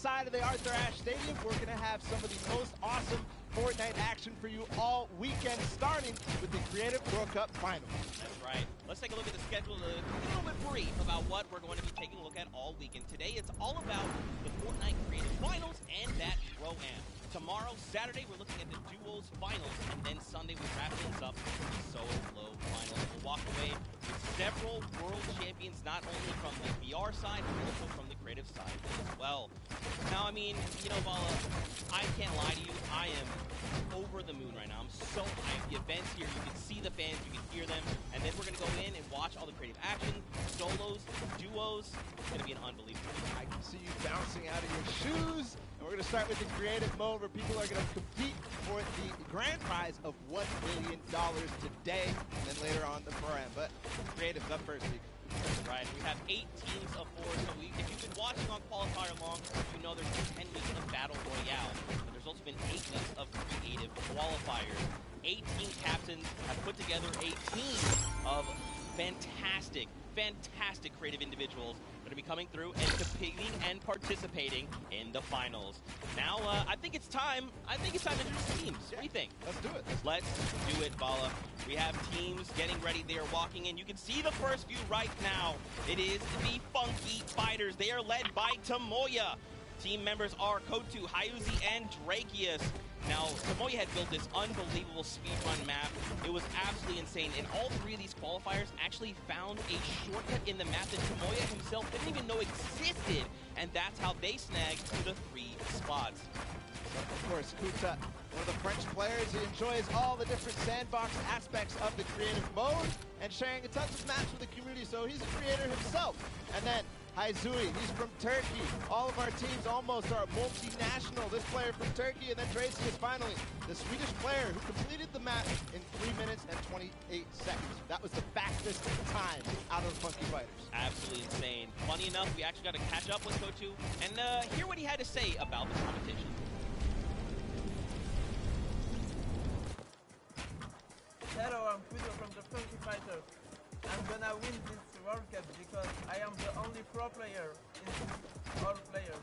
inside of the Arthur Ashe Stadium. We're going to have some of the most awesome Fortnite action for you all weekend, starting with the Creative World Cup Finals. That's right. Let's take a look at the schedule, a little bit brief about what we're going to be taking a look at all weekend. Today, it's all about the Fortnite Creative Finals and that Pro-Am. Tomorrow, Saturday, we're looking at the Duos Finals, and then Sunday, we wrap things up with the Solo Finals. We'll walk away with several world champions, not only from the VR side, but also from the creative side as well. Now, I mean, you know, Vala, I can't lie to you, I am over the moon right now. I'm so hyped. The events here, you can see the fans, you can hear them, and then we're going to go in and watch all the creative action, solos, duos. It's going to be an unbelievable week. I can see you bouncing out of your shoes, and we're going to start with the creative mode where people are going to compete for the grand prize of $1 million today, and then later on the Pro-Am. But creative's up first, Nico. Right, we have 8 teams of 4, so if you've been watching on Qualifier long, you know there's been 10 weeks of Battle Royale, but there's also been 8 weeks of creative qualifiers. 18 captains have put together a team of fantastic creative individuals that are be coming through and competing and participating in the finals. Now, I think it's time to introduce teams. What do you think? Let's do it. Let's do it, Vala. We have teams getting ready. They are walking in. You can see the first view right now. It is the Funky Fighters. They are led by Tomoya. Team members are Kotu, Hyuzi, and Drakius. Now, Tomoya had built this unbelievable speedrun map. It was absolutely insane, and all 3 of these qualifiers actually found a shortcut in the map that Tomoya himself didn't even know existed, and that's how they snagged the 3 spots. Of course, Kuta, one of the French players, he enjoys all the different sandbox aspects of the creative mode and sharing a tons of maps with the community, so he's a creator himself. And then Hyuzi, he's from Turkey. All of our teams almost are multinational. This player from Turkey, and then Tracy is finally the Swedish player who completed the map in 3 minutes and 28 seconds. That was the fastest time out of the Funky Fighters. Absolutely insane. Funny enough, we actually got to catch up with Kotu and hear what he had to say about the competition. Hello, I'm Kudo from the Funky Fighters. I'm gonna win this World Cup because I am the only pro player in all players.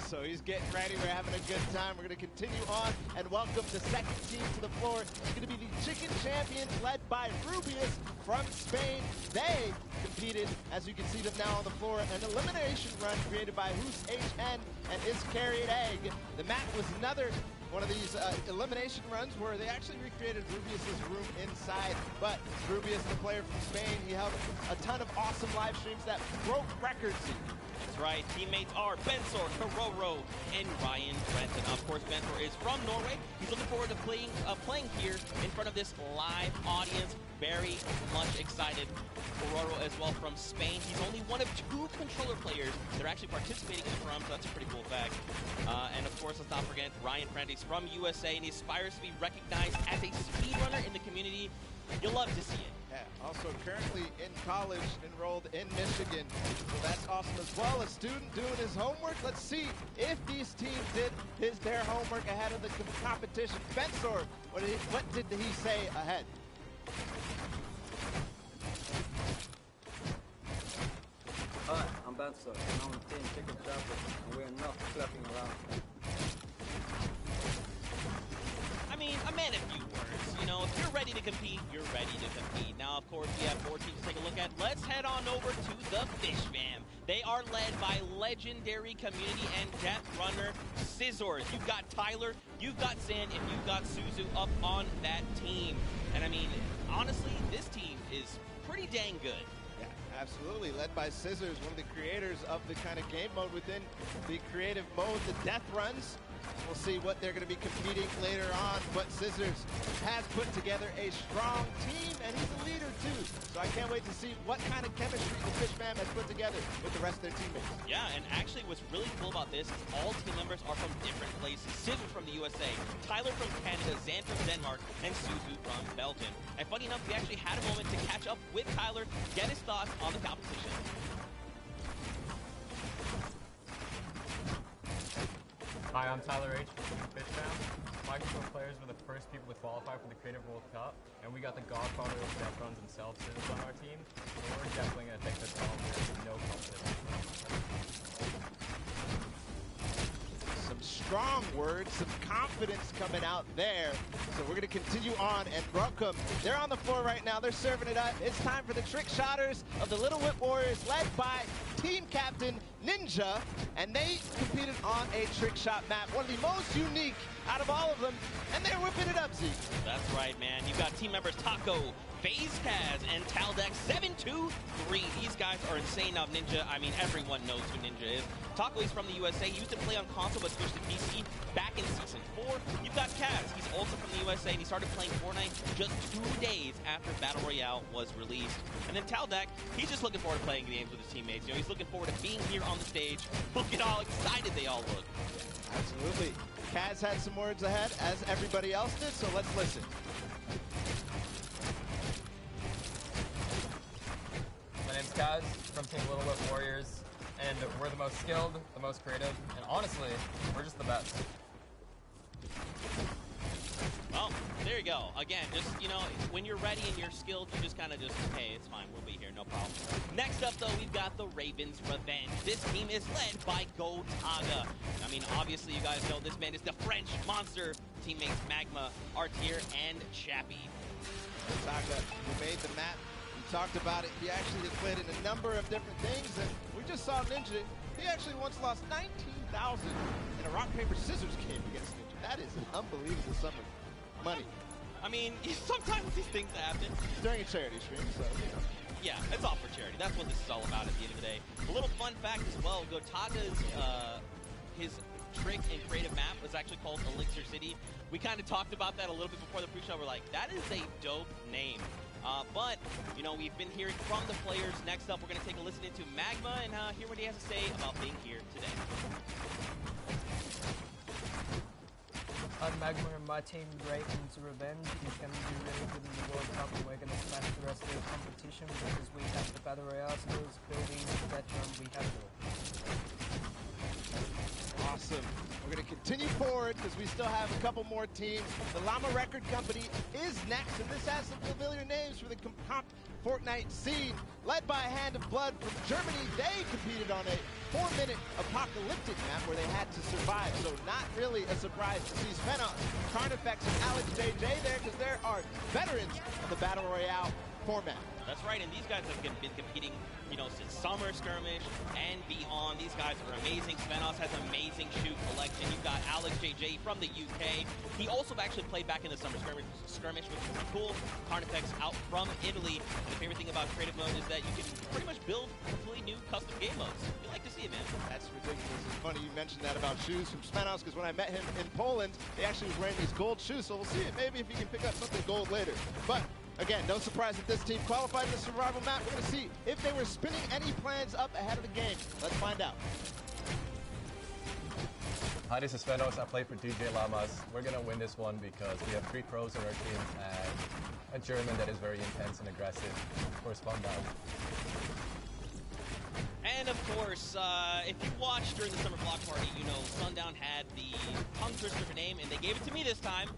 So he's getting ready. We're having a good time. We're going to continue on and welcome the second team to the floor. It's going to be the Chicken Champions led by Rubius from Spain. They competed, as you can see them now on the floor, an elimination run created by Who's HN and Is Carried Egg. The map was another one of these elimination runs where they actually recreated Rubius's room inside. But Rubius, the player from Spain, he held a ton of awesome live streams that broke records. That's right. Teammates are Bensor, Karoro, and Ryan Brenton. Of course, Bensor is from Norway. He's looking forward to playing here in front of this live audience. Very much excited. Karoro as well from Spain. He's only one of 2 controller players that are actually participating in the program, so that's a pretty cool fact. And of course, let's not forget Ryan Brenton. He's from USA, and he aspires to be recognized as a speedrunner in the community. You'll love to see it. Yeah, also currently in college, enrolled in Michigan. So that's awesome as well. A student doing his homework. Let's see if these teams did their homework ahead of the competition. Bensor, what did he say ahead? Hi, I'm Bensor, and I'm on Team Chicken Champions, and we're not clapping around. I mean, a man of few words. You know, if you're ready to compete, you're ready to compete. Now, of course, we have 4 teams to take a look at. Let's head on over to the Fish Fam. They are led by legendary community and death runner Scissors. You've got Tyler, you've got Zan, and you've got Suzu up on that team. And I mean, honestly, this team is pretty dang good. Yeah, absolutely. Led by Scissors, one of the creators of the kind of game mode within the creative mode, the death runs. We'll see what they're going to be competing later on, but Scissors has put together a strong team, and he's a leader too. So I can't wait to see what kind of chemistry the Fish Fam has put together with the rest of their teammates. Yeah, and actually what's really cool about this is all team members are from different places. Scissors from the USA, Tyler from Canada, Zan from Denmark, and Suzu from Belgium. And funny enough, we actually had a moment to catch up with Tyler, get his thoughts on the competition. Hi, I'm Tyler H. from Team Fish Fam. Microphone players were the first people to qualify for the Creative World Cup, and we got the godfather of death runs himself, Scissors, on our team. So we're definitely going to take this home. There's no problem. strong words, some confidence coming out there. So we're going to continue on and welcome. They're on the floor right now. They're serving it up. It's time for the trick shotters of the Little Whip Warriors, led by team captain Ninja. And they competed on a trick shot map, one of the most unique out of all of them. And they're whipping it up, Zeke. That's right, man. You've got team members Taco, FaZe Kaz, and Taldex 723. These guys are insane. Now, Ninja, I mean, everyone knows who Ninja is. Taco is from the USA. He used to play on console, but switched to PC back in Season 4. You've got Kaz. He's also from the USA, and he started playing Fortnite just 2 days after Battle Royale was released. And then Taldex, he's just looking forward to playing games with his teammates. You know, he's looking forward to being here on the stage. Look at how excited they all look. Absolutely. Kaz had some words ahead, as everybody else did, so let's listen. My name's Kaz from Team Little Whip Warriors, and we're the most skilled, the most creative, and honestly, we're just the best. Well, there you go. Again, just, you know, when you're ready and you're skilled, you just kind of just, hey, it's fine, we'll be here, no problem. Next up, though, we've got the Ravens Revenge. This team is led by Gotaga. I mean, obviously, you guys know this man is the French monster. Teammates Magma, Artier, and Chappie. Gotaga, who made the map, we talked about it. He actually has played in a number of different things, and we just saw Ninja. He actually once lost 19,000 in a rock, paper, scissors game against Ninja. That is an unbelievable sum of money. I mean, sometimes these things happen. During a charity stream, so, you know. Yeah, it's all for charity. That's what this is all about at the end of the day. A little fun fact as well, Gotaga's, his trick and creative map was actually called Elixir City. We kind of talked about that a little bit before the pre-show. We're like, that is a dope name. But, you know, we've been hearing from the players. Next up, we're going to take a listen into Magma and hear what he has to say about being here today. I'm Magma and my team, Ravens Revenge, is going to be really good in the World Cup, and we're going to smash the rest of the competition because we have the Battle Royale skills, building, veteran, we have it all. Awesome. We're going to continue forward because we still have a couple more teams. The Llama Record Company is next, and this has some familiar names for the comp Fortnite scene. Led by Hand of Blood from Germany, they competed on a 4-minute apocalyptic map where they had to survive, so not really a surprise to see Svenos, Carnifex, and Alex JJ there because there are veterans of the Battle Royale format. That's right, and these guys have been competing, you know, since Summer Skirmish and beyond. These guys are amazing. Svenos has an amazing shoot collection. You've got Alex JJ from the UK. He also actually played back in the Summer Skirmish, which is pretty cool. Carnifex out from Italy. And the favorite thing about creative mode is that you can pretty much build completely new custom game modes. You like to see it, man. That's Ridiculous. It's funny you mentioned that about shoes from Svenos because when I met him in Poland, he actually was wearing these gold shoes, so we'll see it maybe if he can pick up something gold later. But again, no surprise that this team qualified in the survival map. We're going to see if they were spinning any plans up ahead of the game. Let's find out. Hi, this is Svenos. I play for DJ Llamas. We're going to win this one because we have 3 pros on our team and a German that is very intense and aggressive. Of course, Sundown. And of course, if you watched during the summer block party, you know Sundown had the tongue twister of a name, and they gave it to me this time.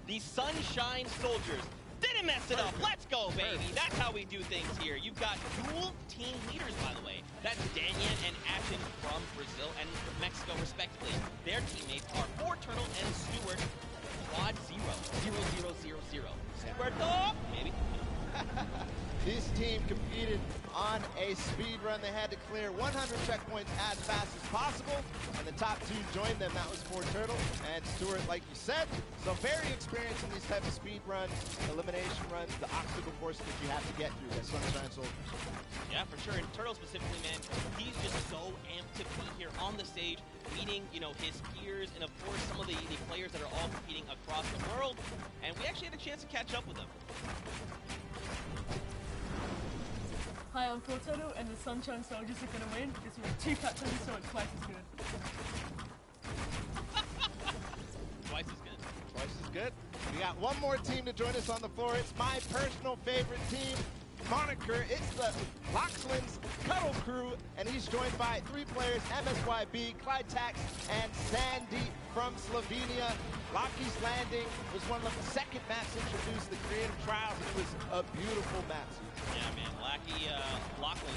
The Sunshine Soldiers. Didn't mess it up. Let's go, baby. That's how we do things here. You've got dual team leaders, by the way. That's Danyan and Ashen from Brazil and Mexico, respectively. Their teammates are Forturnal and Stewart. Quad 0. 0, 0, 0, 0. Stuarto, maybe. This team competed on a speed run. They had to clear 100 checkpoints as fast as possible, and the top 2 joined them. That was Forturnal and Stewart, like you said. So very experienced in these types of speed runs, elimination runs, the obstacle courses that you have to get through as Sunshine Soldiers. Yeah, for sure. And Turtle specifically, man, he's just so amped to be here on the stage, meeting, you know, his peers, and of course some of the players that are all competing across the world. And we actually had a chance to catch up with them. Hi, I'm Forturnal, and the Sunshine Soldiers are going to win because we have 2 captains, so it's twice as good. Twice as good. Twice as good. We got one more team to join us on the floor. It's my personal favorite team moniker. It's the Loxland's Cuddle Crew, and he's joined by 3 players, MSYB, Clyde Tax, and Sandy from Slovenia. Lockie's Landing was one of the second maps introduced to the creative trials. It was a beautiful map. Yeah, man. Lachlan,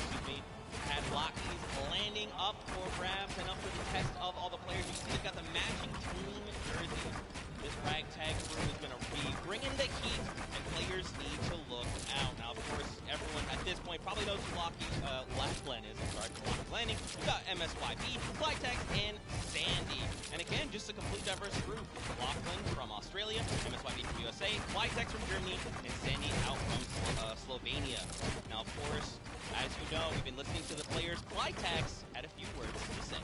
had Lockie's Landing up for grabs and up for the test of all the players. You see they've got the matching team jerseys. This ragtag crew is going to be bringing the heat, and players need to look out. Now, of course, everyone at this point probably knows who Lachlan is. I'm sorry, Lockheed Landing. We've got MSYB, Flytag, and Sandy. And again, just a complete diverse group. Lachlan from Australia, MSYB from USA, Flytag from Germany, and Sandy out from Slovenia. Now, of course, as you know, we've been listening to the players. Flytag had a few words to say.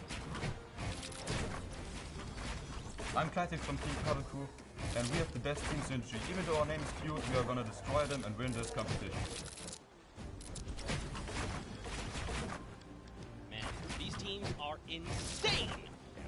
I'm Clytek from Team Kadoku, and we have the best team synergy. Even though our name is feud, we are gonna destroy them and win this competition. Man, these teams are insane!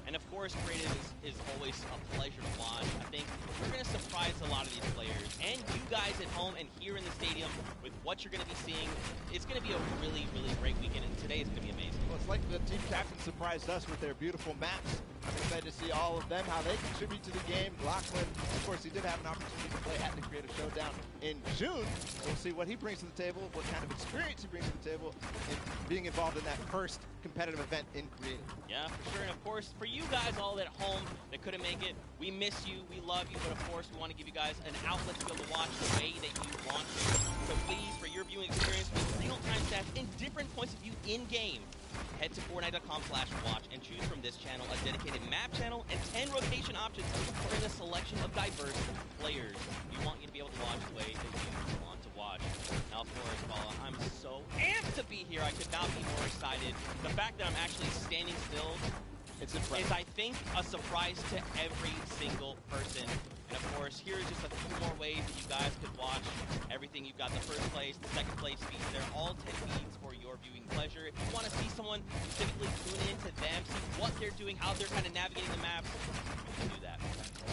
And of course, Creative is always a pleasure to watch. I think we're going to surprise a lot of these players. And you guys at home and here in the stadium with what you're going to be seeing. It's going to be a really, really great weekend, and today is going to be amazing. Well, it's like the team captain surprised us with their beautiful maps. I'm excited to see all of them, how they contribute to the game. Lachlan, of course, he did have an opportunity to play at the Creative Showdown in June. We'll see what he brings to the table, what kind of experience he brings to the table in being involved in that first competitive event in Creative. Yeah, for sure. And of course, for you guys all at home that couldn't make it, we miss you, we love you, but of course, we want to give you guys an outlet to be able to watch the way that you want to. So please, for your viewing experience with real-time stats and different points of view in-game, head to Fortnite.com/watch and choose from this channel a dedicated map channel and 10 rotation options for a selection of diverse players. We want you to be able to watch the way that you want to watch. Now, of course, Paula, I'm so amped to be here. I could not be more excited. The fact that I'm actually standing still is, I think, a surprise to every single person. And of course, here's just a few more ways that you guys could watch everything. You've got the first place, the second place feeds. They're all 10 feeds for your viewing pleasure. If you want to see someone specifically tune in to them, see what they're doing, how they're kind of navigating the maps, you can do that.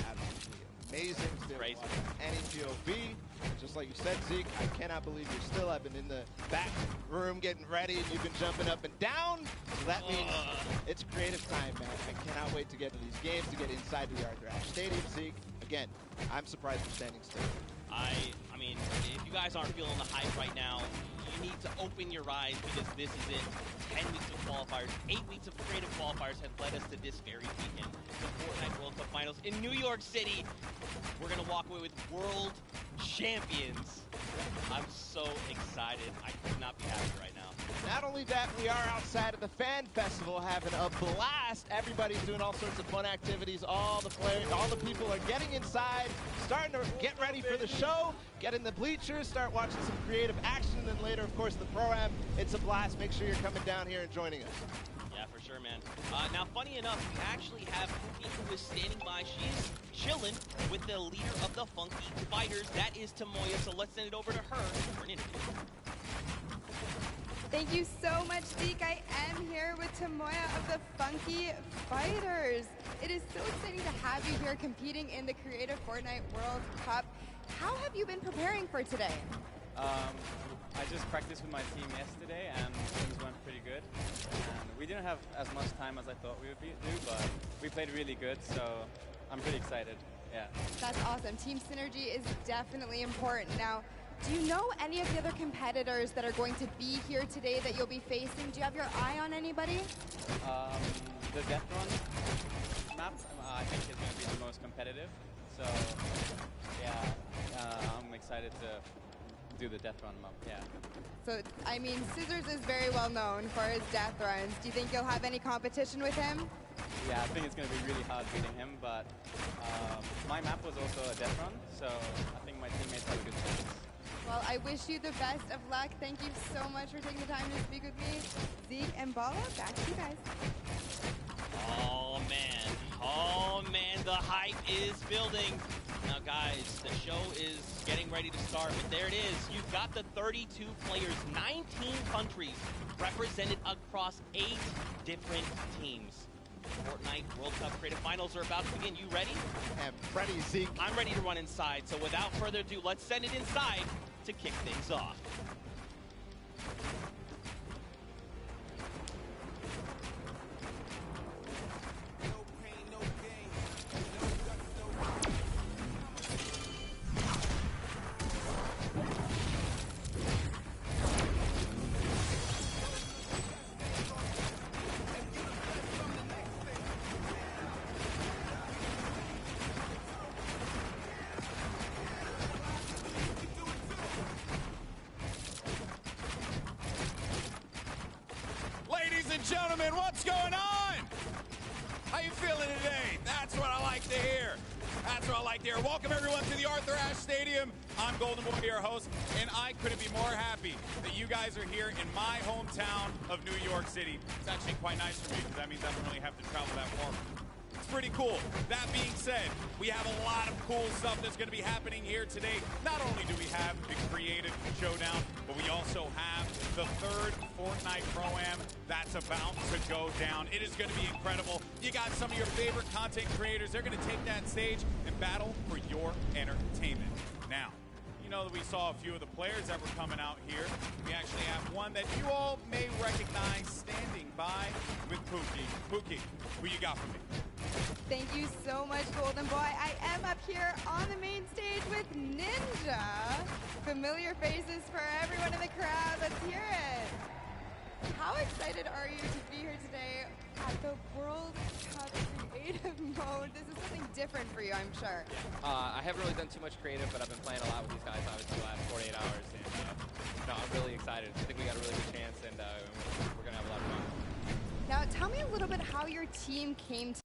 Absolutely amazing. Crazy. Any POV, just like you said, Zeke, I cannot believe you're still. I've been in the back room getting ready, and you've been jumping up and down. So that means it's creative time, man. I cannot wait to get to these games, to get inside the Yard Rash Stadium, Zeke. Again, I'm surprised you're standing still. I mean, if you guys aren't feeling the hype right now, you need to open your eyes because this is it. 10 weeks of qualifiers, 8 weeks of creative qualifiers have led us to this very weekend. The Fortnite World Cup Finals in New York City. We're going to walk away with world champions. I'm so excited. I could not be happier right now. Not only that, we are outside of the Fan Festival having a blast. Everybody's doing all sorts of fun activities. All the players, all the people are getting inside, starting to get ready for the show, get in the bleachers, start watching some creative action, and then later, of course, the Pro-Am. It's a blast. Make sure you're coming down here and joining us. Yeah, for sure, man. Now, funny enough, we actually have Pookie who is standing by. She's chilling with the leader of the Funky Fighters. That is Tamoya, so let's send it over to her for an interview. Thank you so much, Zeke. I am here with Tamoya of the Funky Fighters. It is so exciting to have you here competing in the Creative Fortnite World Cup. How have you been preparing for today? I just practiced with my team yesterday and things went pretty good. And we didn't have as much time as I thought we would do, but we played really good, so I'm pretty excited. Yeah. That's awesome. Team synergy is definitely important. Now, do you know any of the other competitors that are going to be here today that you'll be facing? Do you have your eye on anybody? The Death Run map, I think, is going to be the most competitive. So, yeah, I'm excited to do the Death Run map, yeah. So, I mean, Scissors is very well known for his death runs. Do you think you'll have any competition with him? Yeah, I think it's going to be really hard beating him, but my map was also a death run, so I think my teammates have a good chance. Well, I wish you the best of luck. Thank you so much for taking the time to speak with me. Zeke and Bala, back to you guys. Oh man, the hype is building. Now guys, the show is getting ready to start, but there it is. You've got the 32 players, 19 countries represented across 8 different teams. Fortnite World Cup Creative Finals are about to begin. You ready? I'm ready, Zeke. I'm ready to run inside, so without further ado, let's send it inside to kick things off. gentlemen, what's going on? How you feeling today? That's what I like to hear. That's what I like to hear. Welcome everyone to the Arthur Ashe Stadium. I'm Golden Boy, your host, and I couldn't be more happy that you guys are here in my hometown of New York City. It's actually quite nice for me because that means I don't really have to travel that far. It's pretty cool. That being said, we have a lot of cool stuff that's going to be happening here today. Not only do we have the Creative Showdown, but we also have the third Fortnite Pro-Am that's about to go down. It is going to be incredible. You got some of your favorite content creators. They're going to take that stage and battle for your entertainment. Now, you know that we saw a few of the players that were coming out here. We actually have one that you all may recognize standing by with Pookie. Pookie, who you got for me? Thank you so much, Golden Boy. I am up here on the main stage with Ninja. Familiar faces for everyone in the crowd. Let's hear it. How excited are you to be here today at the World Cup Creative Mode? This is something different for you, I'm sure. I haven't really done too much creative, but I've been playing a lot with these guys, obviously, the last 48 hours. And no, I'm really excited. I think we got a really good chance, and we're going to have a lot of fun. Now, tell me a little bit how your team came to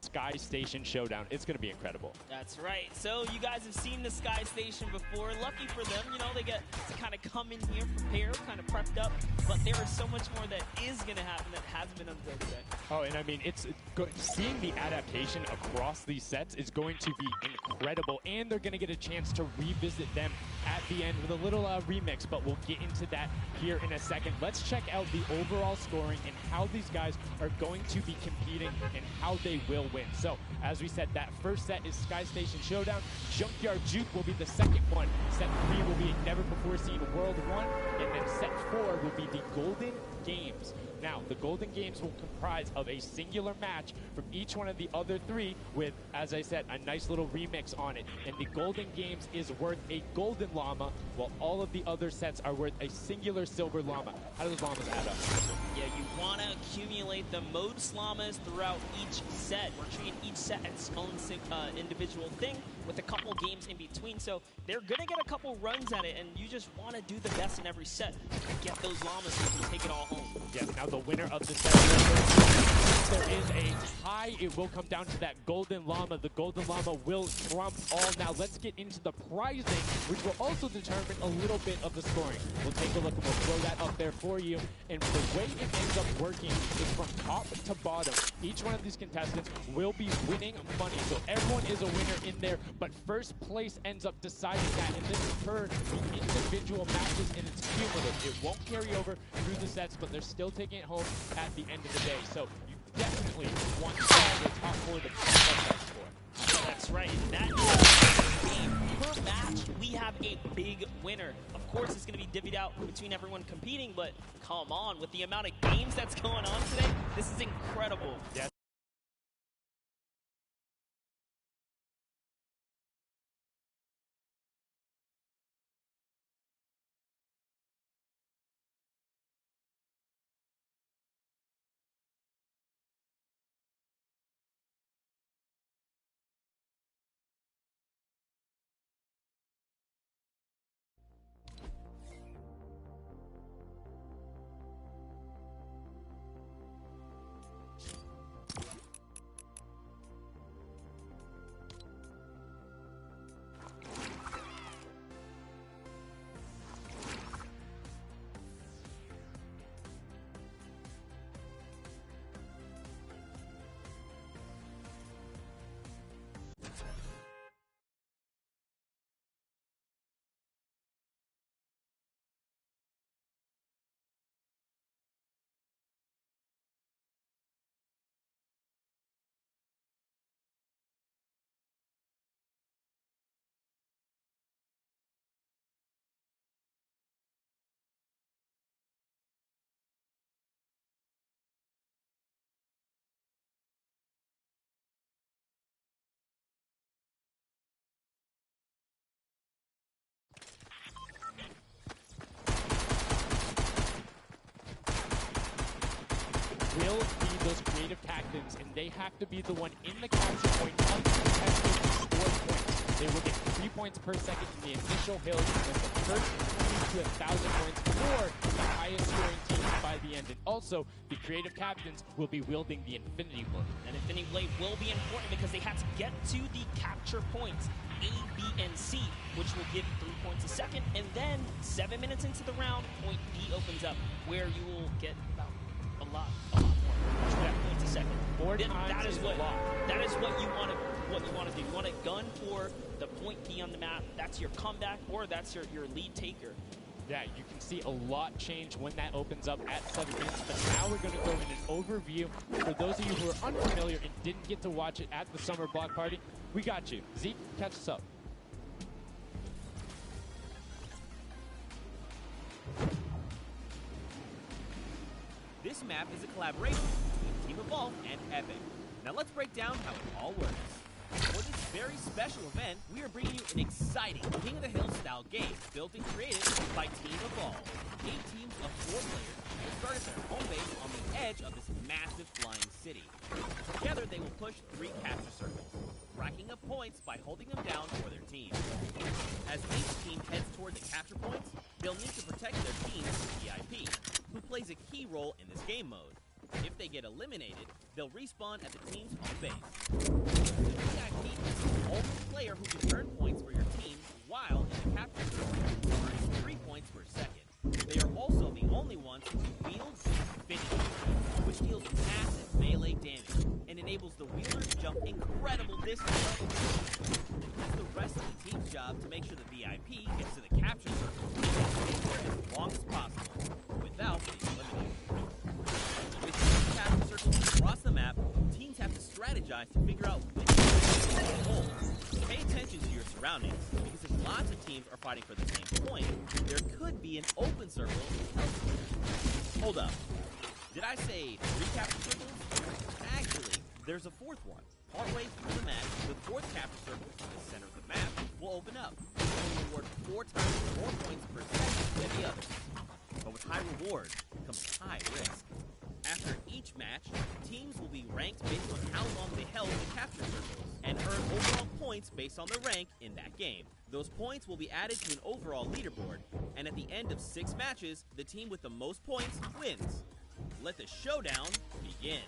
Sky Station Showdown. It's going to be incredible. That's right. So you guys have seen the Sky Station before. Lucky for them, you know, they get to kind of come in here prepared, kind of prepped up. But there is so much more that is going to happen that hasn't been unveiled today. Oh, and I mean, seeing the adaptation across these sets is going to be incredible, and they're going to get a chance to revisit them at the end with a little remix, but we'll get into that here in a second. Let's check out the overall scoring and how these guys are going to be competing and how they will win. So, as we said, that first set is Sky Station Showdown. Junkyard Juke will be the second one. Set 3 will be Never Before Seen World 1, and then set 4 will be the Golden Games. Now, the Golden Games will comprise of a singular match from each one of the other 3 with, as I said, a nice little remix on it. And the Golden Games is worth a golden llama, while all of the other sets are worth a singular silver llama. How do those llamas add up? Yeah, you want to accumulate the most llamas throughout each set. We're treating each set as its own individual thing with a couple games in between. So they're going to get a couple runs at it, and you just want to do the best in every set. Get those llamas so you can take it all home. Yes, now the winner of the set, if there is a tie, it will come down to that golden llama. The golden llama will trump all. Now let's get into the prizing, which will also determine a little bit of the scoring. We'll take a look and we'll throw that up there for you. And the way it ends up working is from top to bottom. Each one of these contestants will be winning money. So everyone is a winner in there, but first place ends up deciding that. And this is per the individual matches, and it's cumulative. It won't carry over through the sets, but they're still taking it home at the end of the day. So you definitely want to get the top 4 to that score. That's right. That is game per match. We have a big winner. Of course, it's going to be divvied out between everyone competing, but come on, with the amount of games that's going on today, this is incredible. Yes. will be those creative captains, and they have to be the one in the capture point uncontested to score points. They will get 3 points per second in the initial hills, and the first team to 1,000 points for the highest scoring team by the end. And also, the creative captains will be wielding the Infinity Blade. And Infinity Blade will be important because they have to get to the capture points, A, B, and C, which will give 3 points a second. And then 7 minutes into the round, point B opens up, where you will get about a lot more. 12 points a second. That is what you want to do. You want to gun for the point B on the map. That's your comeback, or that's your lead taker. Yeah, you can see a lot change when that opens up at 7 minutes, but now we're going to go in an overview. For those of you who are unfamiliar and didn't get to watch it at the Summer Block Party, we got you. Zeke, catch us up. This map is a collaboration between Team Evolve and Epic. Now let's break down how it all works. For this very special event, we are bringing you an exciting King of the Hill style game built and created by Team Evolve. 8 teams of 4 players will start at their home base on the edge of this massive flying city. Together, they will push 3 capture circles, racking up points by holding them down for their team. As each team heads toward the capture points, they'll need to protect their team's VIP, who plays a key role in this game mode. If they get eliminated, they'll respawn at the team's home base. The VIP is the only player who can earn points for your team while in the capture circle, earning 3 points per second. They are also the only ones who wield Infinity, which deals massive melee damage and enables the wielders to jump incredible distances. It's the rest of the team's job to make sure the VIP gets to the capture circle and stays there as long as possible without being eliminated. With capture circles across the map, teams have to strategize to figure out which circle to hold. Pay attention to your surroundings, because if lots of teams are fighting for the same point, there could be an open circle elsewhere. Hold up. Did I say 3 capture circles? Actually, there's a 4th one. Partway through the match, the 4th capture circle in the center of the map will open up. It will reward 4 times more points per second than the others. But with high reward comes high risk. After each match, teams will be ranked based on how long they held the capture circles and earn overall points based on their rank in that game. Those points will be added to an overall leaderboard, and at the end of 6 matches, the team with the most points wins. Let the showdown begin.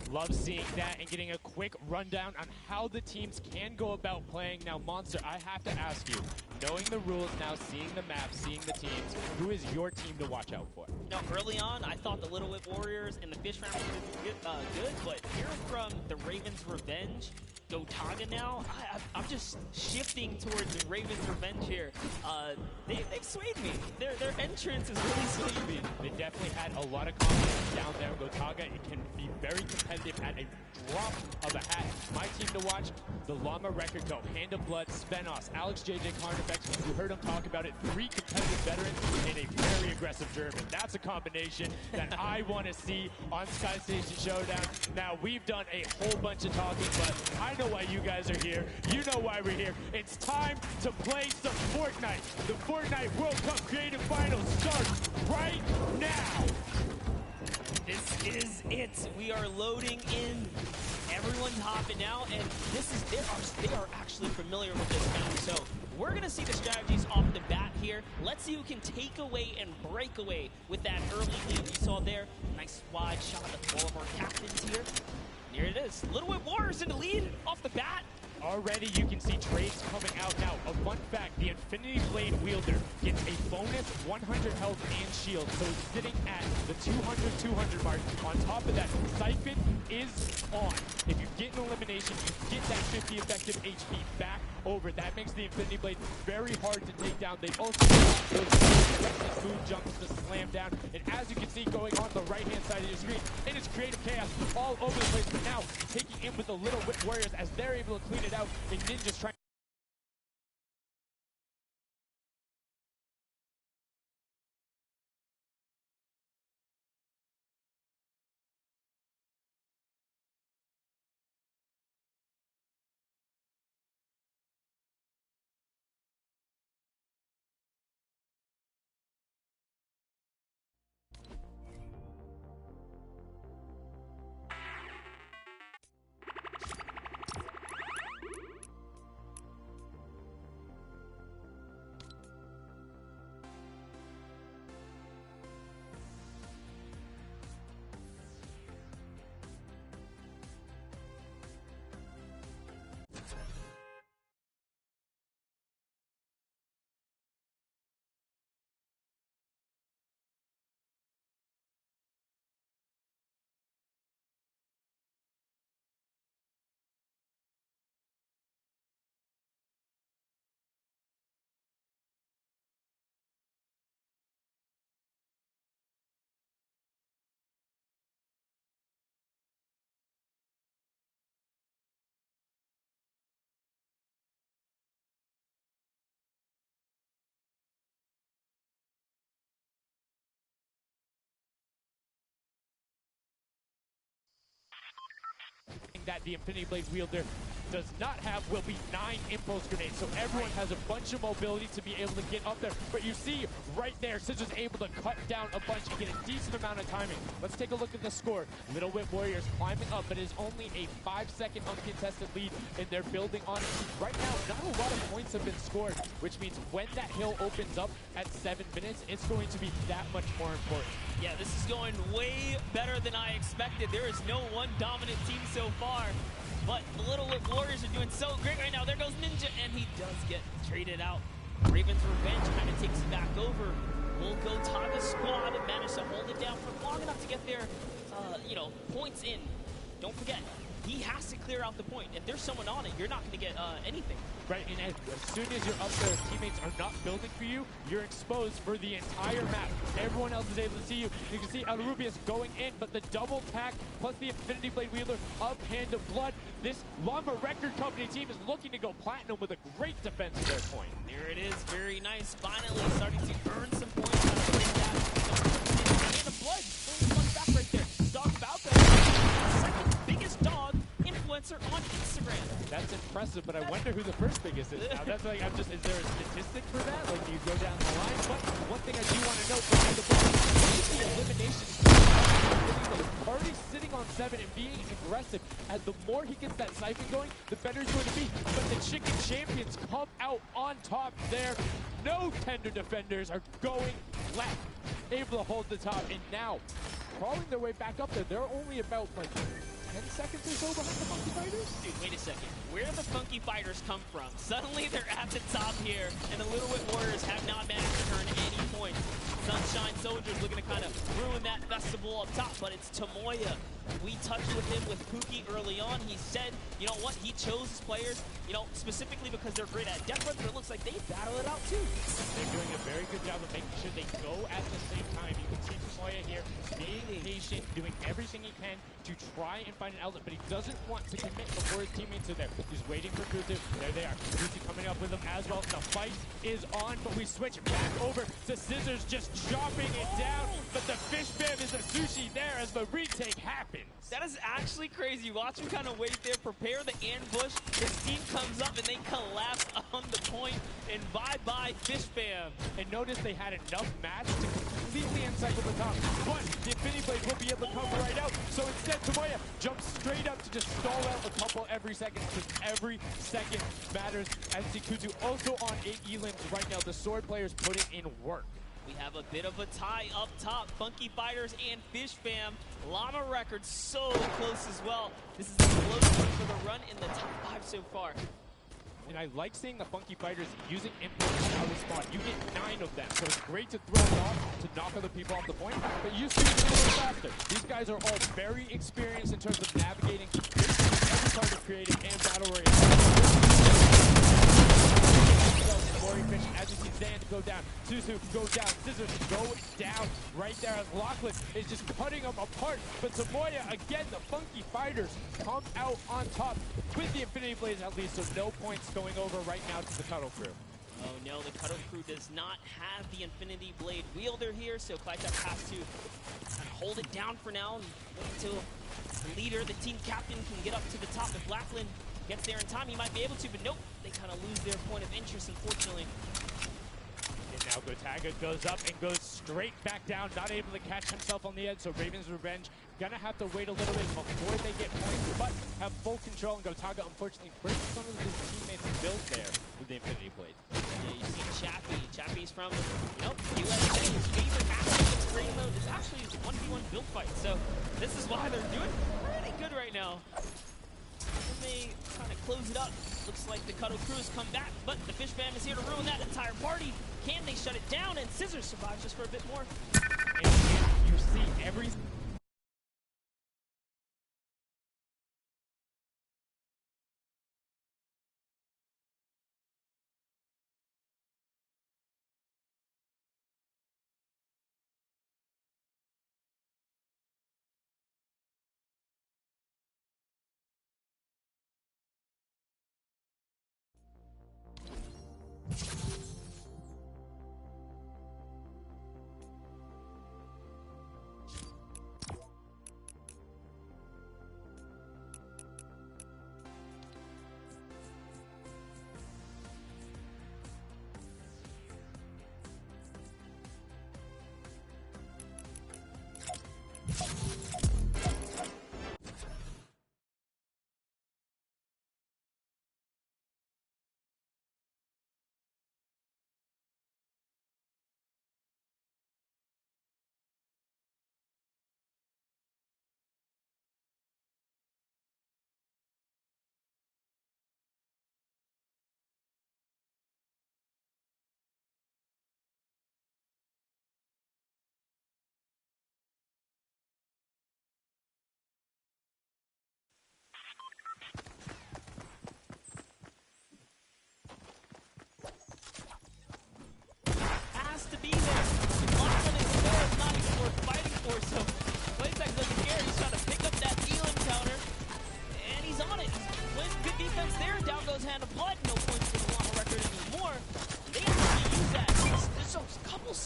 Love seeing that and getting a quick rundown on how the teams can go about playing. Now, Monster, I have to ask you, knowing the rules now, seeing the map, seeing the teams, who is your team to watch out for? Now, early on, I thought the Little Whip Warriors and the Fish Round were good, but hearing from the Ravens Revenge, Gotaga now, I'm just shifting towards Ravens Revenge here. They've swayed me. Their entrance has really swayed me. They definitely had a lot of confidence down there. Gotaga, it can be very competitive at a drop of a hat. My team to watch, the Llama Record Go, Hand of Blood, Spenos, Alex JJ Carnifex. You heard him talk about it. 3 competitive veterans and a very aggressive German. That's a combination that I want to see on Sky Station Showdown. Now, we've done a whole bunch of talking, but I know why you guys are here. You know why we're here. It's time to play some Fortnite. The Fortnite World Cup Creative Finals starts right now. This is it. We are loading in. Everyone's hopping out, and they are actually familiar with this map. So we're gonna see the strategies off the bat here. Let's see who can take away and break away with that early lead you saw there. Nice wide shot of all of our captains here. Here it is. Little Whip Warriors in the lead off the bat. Already you can see trades coming out now. A fun fact, the Infinity Blade wielder gets a bonus 100 health and shield, so it's sitting at the 200 mark. On top of that, Siphon is on. If you get an elimination, you get that 50 effective HP back over. That makes the Infinity Blade very hard to take down. They also have those smooth jumps to slam down. And as you can see going on the right-hand side of your screen, it is creative chaos all over the place. But now taking in with the Little Whip Warriors as they're able to clean it out, and Ninja's trying that the Infinity Blade wielder does not have will be 9 impulse grenades, so everyone has a bunch of mobility to be able to get up there. But you see right there, Scissors able to cut down a bunch and get a decent amount of timing. Let's take a look at the score. Little Whip Warriors climbing up, but it is only a 5-second uncontested lead, and they're building on it. Right now, not a lot of points have been scored, which means when that hill opens up at 7 minutes, it's going to be that much more important. Yeah, this is going way better than I expected. There is no one dominant team so far. But the Little Whip Warriors are doing so great right now. There goes Ninja, and he does get traded out. Raven's Revenge kind of takes it back over. Will Gotaga squad and manage to hold it down for long enough to get their, points in. Don't forget, he has to clear out the point. If there's someone on it, you're not going to get anything. Right, and as soon as you're up there, teammates are not building for you, you're exposed for the entire map. Everyone else is able to see you. You can see Rubius going in, but the double tack plus the Infinity Blade wielder of Hand of Blood. This Llama Record Company team is looking to go platinum with a great defense of their point. There it is, very nice. Finally starting to earn some points out of that. Hand of Blood, fun fact right there. Dog Falco, second biggest dog influencer on Instagram. That's impressive, but I wonder who the first biggest is now. That's like, is there a statistic for that? Like, you go down the line? But one thing I do want to note from the elimination, already sitting on 7 and being aggressive, as the more he gets that siphon going, the better he's going to be. But the Chicken Champions come out on top there. No tender defenders are going left, able to hold the top, and now crawling their way back up there. They're only about, like, 10 seconds or so behind the Funky Fighters? Dude, wait a second. Where do the Funky Fighters come from? Suddenly they're at the top here, and the Little Whip Warriors have not managed to earn any points. Sunshine Soldiers looking to kind of ruin that festival up top, but it's Tomoya. We touched with him with Pookie early on. He said, you know what, he chose his players, specifically because they're great at death runs, but it looks like they battle it out too. They're doing a very good job of making sure they go at the same time. You can see Tomoya here being patient, doing everything he can to try and find an outlet, but he doesn't want to commit before his teammates are there. He's waiting for Kuzu. There they are. Kuzu coming up with him as well. The fight is on, but we switch back over to Scissors just chopping it down, but the fish bam is a sushi there as the retake happens. That is actually crazy. Watch him kind of wait there, prepare the ambush. His team comes up and they collapse on the point, and bye-bye fish bam. And notice they had enough match to completely encircle the top, but the Infinity Blade will be able to come right out. So instead, Tomoya jumps straight up to just stall out a couple every second, because every second matters. As Kuzu also on 8 elims right now. The sword players putting in work. We have a bit of a tie up top. Funky Fighters and Fish Fam. Llama Record so close as well. This is the closest one for the run in the top 5 so far. And I like seeing the Funky Fighters using impulse out of spawn. You get 9 of them, so it's great to throw it off to knock other people off the point, but you see it a little faster. These guys are all very experienced in terms of navigating every target creative and battle royale. As you see Zan go down, Suzu go down, Scissors go down right there as Lachlan is just cutting them apart. But Tomoya, again, the Funky Fighters come out on top with the Infinity Blades at least, so no points going over right now to the Cuddle Crew. Oh no, the Cuddle Crew does not have the Infinity Blade wielder here, so Kleitep has to kind of hold it down for now and wait until the leader, the team captain, can get up to the top. If Lachlan gets there in time, he might be able to, but nope, they kind of lose their point of interest, unfortunately. And now Gotaga goes up and goes straight back down, not able to catch himself on the edge, so Raven's Revenge gonna have to wait a little bit before they get points, but have full control, and Gotaga unfortunately breaks some of his teammates' build there with the Infinity Blade. Yeah, you see Chappie. Chappie's from, USA. His favorite aspect of Spring Mode is actually 1v1 build fight, so this is why they're doing pretty good right now. And they kind of close it up. Looks like the Cuddle Crew has come back, but the Fish Bam is here to ruin that entire party. Can they shut it down? And Scissors survives just for a bit more. And you see every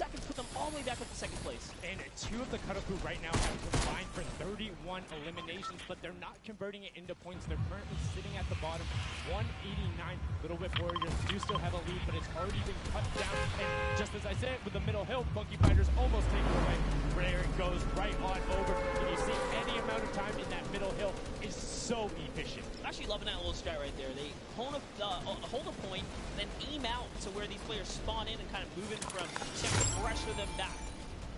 seconds put them all the way back up to second place. And two of the Karaku right now have combined for 31 eliminations, but they're not converting it into points. They're currently sitting at the bottom, 189. Little Whip Warriors do still have a lead, but it's already been cut down. And just as I said, with the middle hill, Funky Fighters almost take it away. Rare goes right on over. And you see any amount of time in that middle hill is so efficient. Actually loving that little strat right there. They hold a point, then aim out to where these players spawn in and kind of move in from check to pressure them back.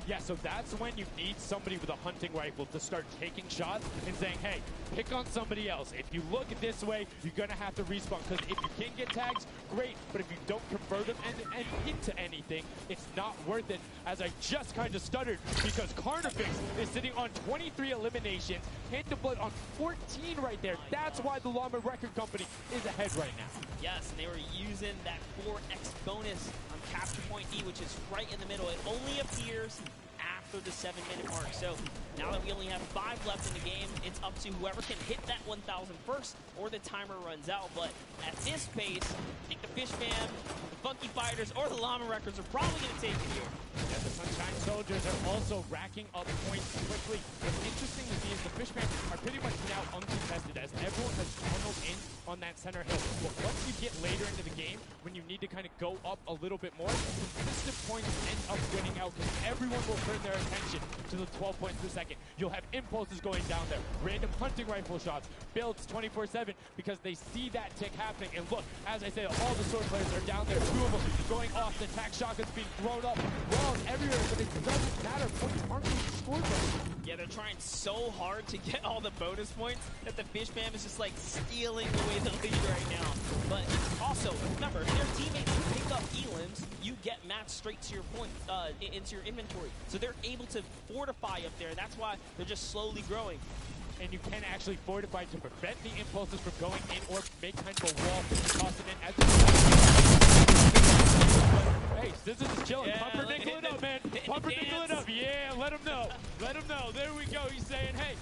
Yeah, so that's when you need somebody with a hunting rifle to start taking shots and saying, hey, pick on somebody else. If you look this way, you're going to have to respawn, because if you can get tags, great, but if you don't convert them and into anything, it's not worth it, as I just kind of stuttered, because Carnifex is sitting on 23 eliminations, Hand of Blood on 14 right there. That's why the Llama Record Company is ahead right now. Yes, and they were using that 4x bonus on Capture Point E, which is right in the middle. It only appears after the 7-minute mark. So now that we only have 5 left in the game, it's up to whoever can hit that 1,000 first or the timer runs out. But at this pace, I think the Fish Fam, the Funky Fighters, or the Llama Records are probably going to take it here. Yeah, the Sunshine Soldiers are also racking up points quickly. What's interesting to see is the Fish Fam are pretty much now uncontested, as everyone has tunneled in on that center hill. But once you get later into the game, when you need to kind of go up a little bit more, consistent points end up winning out, because everyone will turn their attention to the 12 points per second. You'll have impulses going down there, random hunting rifle shots, builds 24/7, because they see that tick happening. And look, as I say, all the sword players are down there, 2 of them going off, the tac shotguns being thrown up, walls everywhere, but it doesn't matter, points aren't being scored right now. Yeah, they're trying so hard to get all the bonus points that the Fish Fam is just like stealing away the lead right now. But also, remember, if their teammates pick up elims, you get matched straight to your point, into your inventory. So they're able to fortify up there, and that's why they're just slowly growing. And you can actually fortify to prevent the impulses from going in or make kind of a wall, toss it in as hey, Scissors is chilling. Yeah, Pumpernickel it up, man. Pumpernickel it up. Yeah, let him know. Let him know. There we go. He's saying, hey.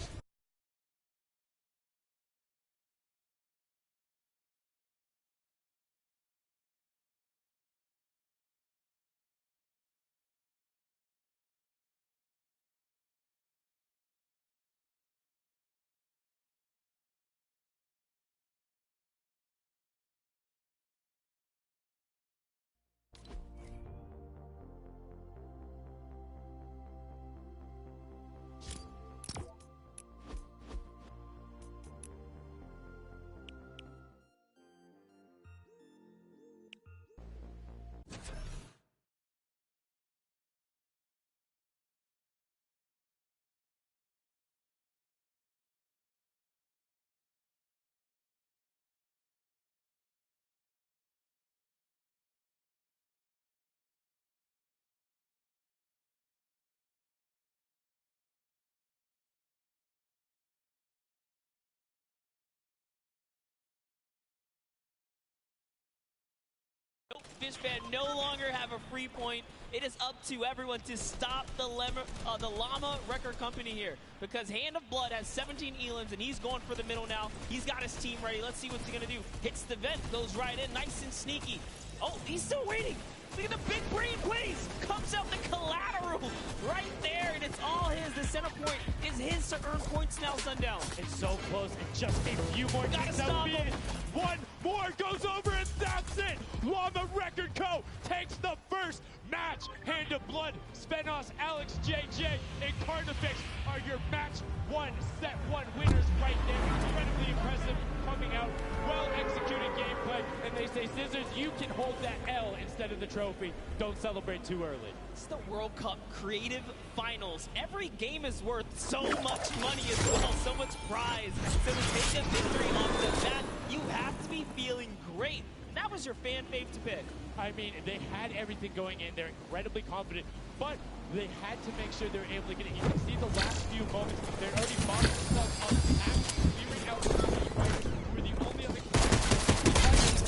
Fish Fam no longer have a free point. It is up to everyone to stop the Llama Record Company here, because Hand of Blood has 17 elims and he's going for the middle now. He's got his team ready. Let's see what he's gonna do. Hits the vent, goes right in, nice and sneaky. Oh, he's still waiting. Look at the big brain plays. Comes out the collateral right there, and it's all his. The center point is his to earn points now, Sundown. It's so close, and just a few more Gotta that stop would be him. it. One more goes over, and that's it. Llama Record Co. takes the first match. Hand of Blood, Spenos, Alex JJ, and Carnifex are your match 1, set 1 winners right there. Incredibly impressive, coming out, well-executed gameplay, and they say, Scissors, you can hold that L instead of the trophy. Don't celebrate too early. It's the World Cup Creative Finals. Every game is worth so much money as well, so much prize. So to take a victory off the bat, you have to be feeling great. That was your fan fave to pick. I mean, they had everything going in. They're incredibly confident, but they had to make sure they were able to get it. You can see the last few moments. They're already boxing themselves up, actually clearing out the fighters who were the only other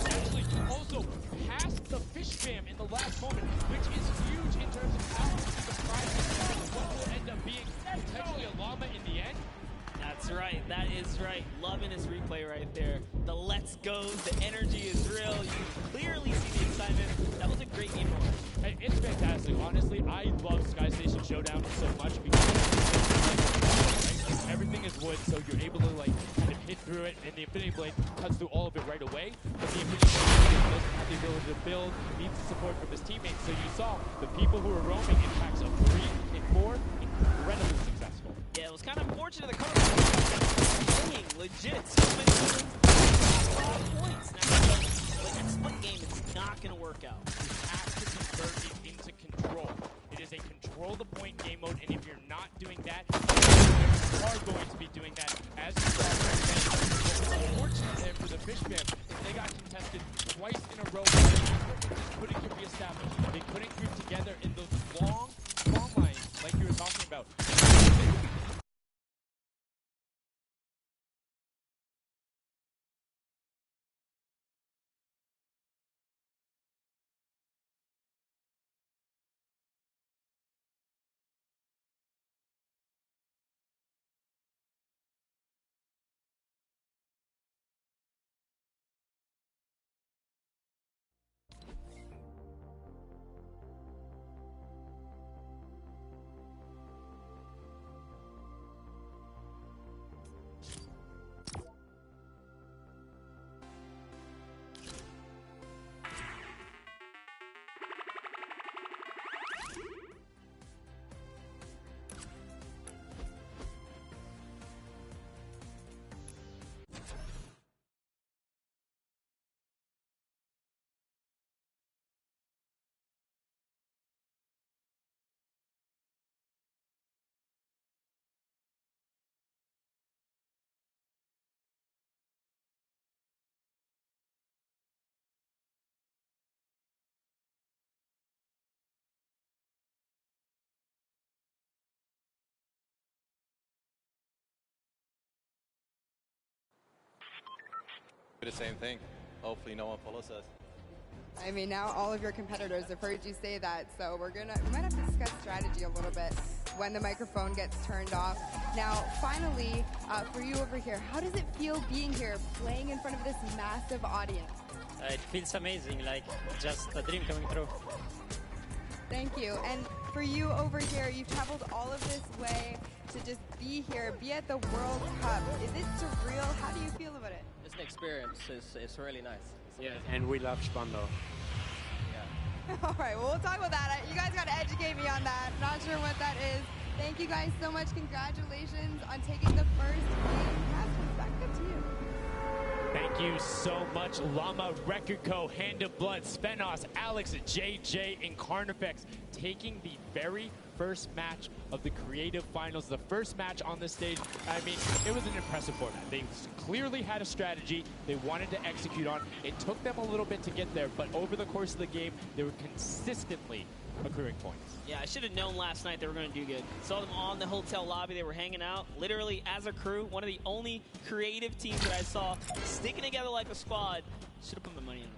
actually also passed the Fish Fam in the last moment, which is huge in terms of how surprising what will end up being potentially a Llama in the end. That's right. That is right. Loving his replay right there. The let's goes, the energy is real. You can clearly see the excitement. That was a great game. Hey, it's fantastic, honestly. honestly, I love Sky Station Showdown so much because everything is wood, so you're able to like kind of hit through it, and the Infinity Blade cuts through all of it right away. But the Infinity Blade doesn't have the ability to build, needs support from his teammates. So you saw the people who were roaming in packs of 3 and 4 incredibly successful. Yeah, it was kind of unfortunate. The cover playing legit so many points. Now, like that split game, it's not going to work out. You have to convert it into control. It is a control the point game mode, and if you're not doing that, you are going to be doing that as you saw. Unfortunately there for the Fish Fam, if they got contested twice in a row, they just couldn't get reestablished. They couldn't group together in those long lines like you were talking about. Do the same thing. Hopefully no one follows us. I mean, now all of your competitors have heard you say that, so we might have to discuss strategy a little bit when the microphone gets turned off. Now, finally, for you over here, how does it feel being here, playing in front of this massive audience? It feels amazing, like just a dream coming true. Thank you. And for you over here, you've traveled all of this way to just be here, be at the World Cup. Is it surreal? How do you feel about it? It's an experience. It's really nice. Yeah, and we love Spando. All right, well, we'll talk about that. You guys got to educate me on that. Not sure what that is. Thank you guys so much. Congratulations on taking the first game. Casper, back up to you. Thank you so much, Llama, Record Co., Hand of Blood, Spenos, Alex, JJ, and Carnifex taking the very first match of the Creative Finals, the first match on the stage. I mean, it was an impressive format. They clearly had a strategy they wanted to execute on. It took them a little bit to get there, but over the course of the game, they were consistently accruing points. Yeah, I should have known last night they were going to do good. Saw them on the hotel lobby. They were hanging out, literally as a crew. One of the only creative teams that I saw sticking together like a squad. Should have put my money in them.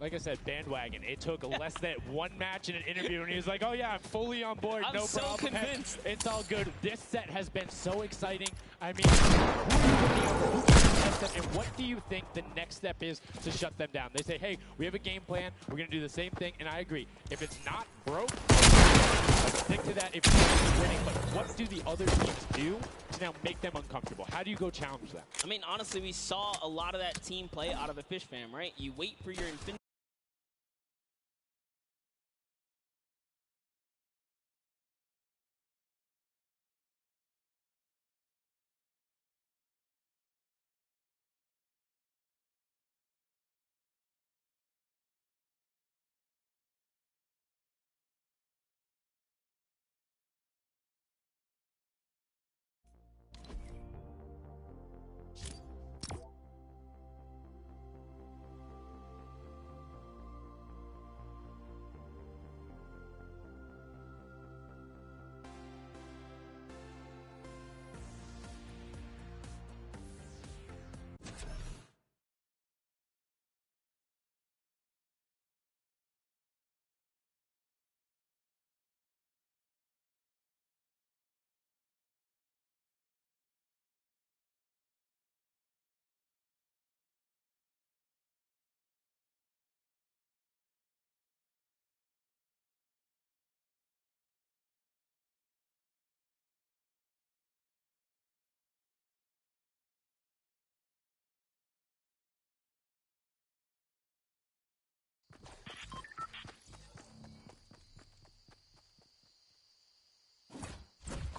Like I said, bandwagon. It took less than one match in an interview, and he was like, oh yeah, I'm fully on board, I'm no so problem. convinced. It's all good. This set has been so exciting. I mean, who can test them, and what do you think the next step is to shut them down? They say, hey, we have a game plan. We're going to do the same thing, and I agree. If it's not broke, stick to that if you're winning. But what do the other teams do to now make them uncomfortable? How do you go challenge them? I mean, honestly, we saw a lot of that team play out of the Fish Fam, right? You wait for your Infinity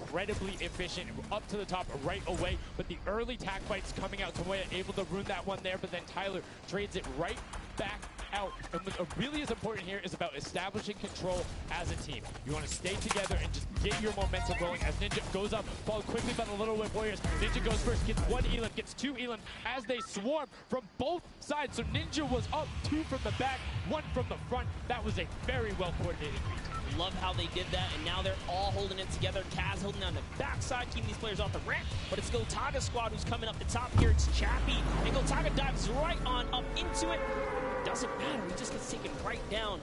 incredibly efficient, up to the top right away, but the early tag fights coming out, Tomoya able to ruin that one there, but then Tyler trades it right back out. And what really is important here is about establishing control as a team. You want to stay together and just get your momentum rolling as Ninja goes up, followed quickly by the Little Whip Warriors. Ninja goes first, gets one Elim, gets two Elim as they swarm from both sides. So Ninja was up, two from the back, one from the front. That was a very well coordinated beat. Love how they did that, and now they're all holding it together. Kaz holding on the backside, keeping these players off the ramp, but it's Gotaga squad who's coming up the top here. It's Chappie, and Gotaga dives right on up into it. Doesn't matter, he just gets taken right down.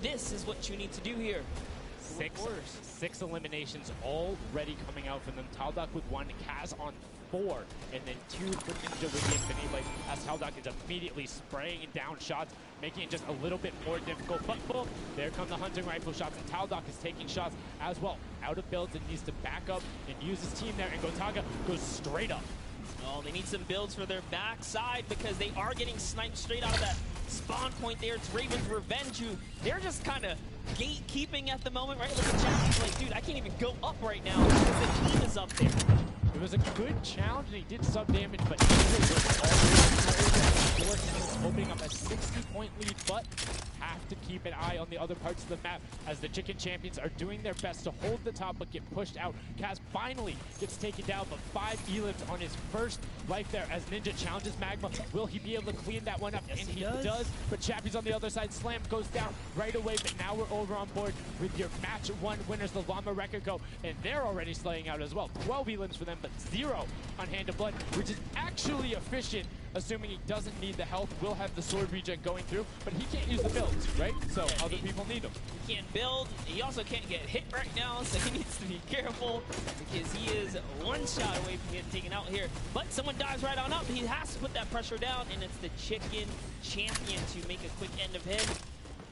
This is what you need to do here. Six eliminations already coming out from them. Taldock with one, Kaz on 4, and then 2 for Ninja with the Infinity Blade, as Taldock is immediately spraying down shots, making it just a little bit more difficult. But boom, there come the hunting rifle shots, and Taldock is taking shots as well. Out of builds and needs to back up and use his team there, and Gotaga goes straight up. Oh, they need some builds for their backside because they are getting sniped straight out of that spawn point there. It's Raven's Revenge, who they're just kind of gatekeeping at the moment, right? Look at Jackie's like, dude, I can't even go up right now because the team is up there. It was a good challenge, and he did some damage, but Ninja was already short, and it's opening up a 60-point lead, but have to keep an eye on the other parts of the map as the Chicken Champions are doing their best to hold the top but get pushed out. Kaz finally gets taken down, but 5 Elims on his first life there as Ninja challenges Magma. Will he be able to clean that one up? Yes, and he does. does. But Chappie's on the other side. Slam goes down right away, but now we're over on board with your match 1 winners, the Llama Rekiko, and they're already slaying out as well. 12 Elims for them, but 0 on Hand of Blood, which is actually efficient, assuming he doesn't need the health. Will have the sword regen going through, but he can't use the builds, right? So Yeah, other people need them. He can't build. He also can't get hit right now, so he needs to be careful because he is one shot away from getting taken out here. But someone dives right on up. He has to put that pressure down, and it's the Chicken Champion to make a quick end of him.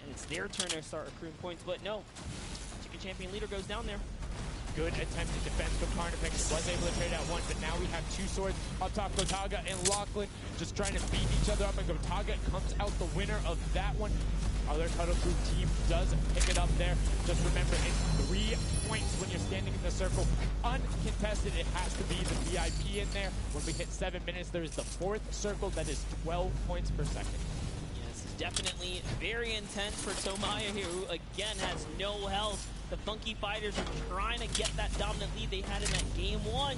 And it's their turn to start accruing points, but no. Chicken Champion leader goes down there. Good attempted defense from Carnifex. Was able to trade out one, but now we have 2 swords up top. Gotaga and Lachlan just trying to beat each other up, and Gotaga comes out the winner of that one. Other Cuddle Crew team does pick it up there. Just remember, it's 3 points when you're standing in the circle. Uncontested, it has to be the VIP in there. When we hit 7 minutes, there is the 4th circle that is 12 points per second. Yes, definitely very intense for Tomaya here, who again has no health. The Funky Fighters are trying to get that dominant lead they had in that game 1.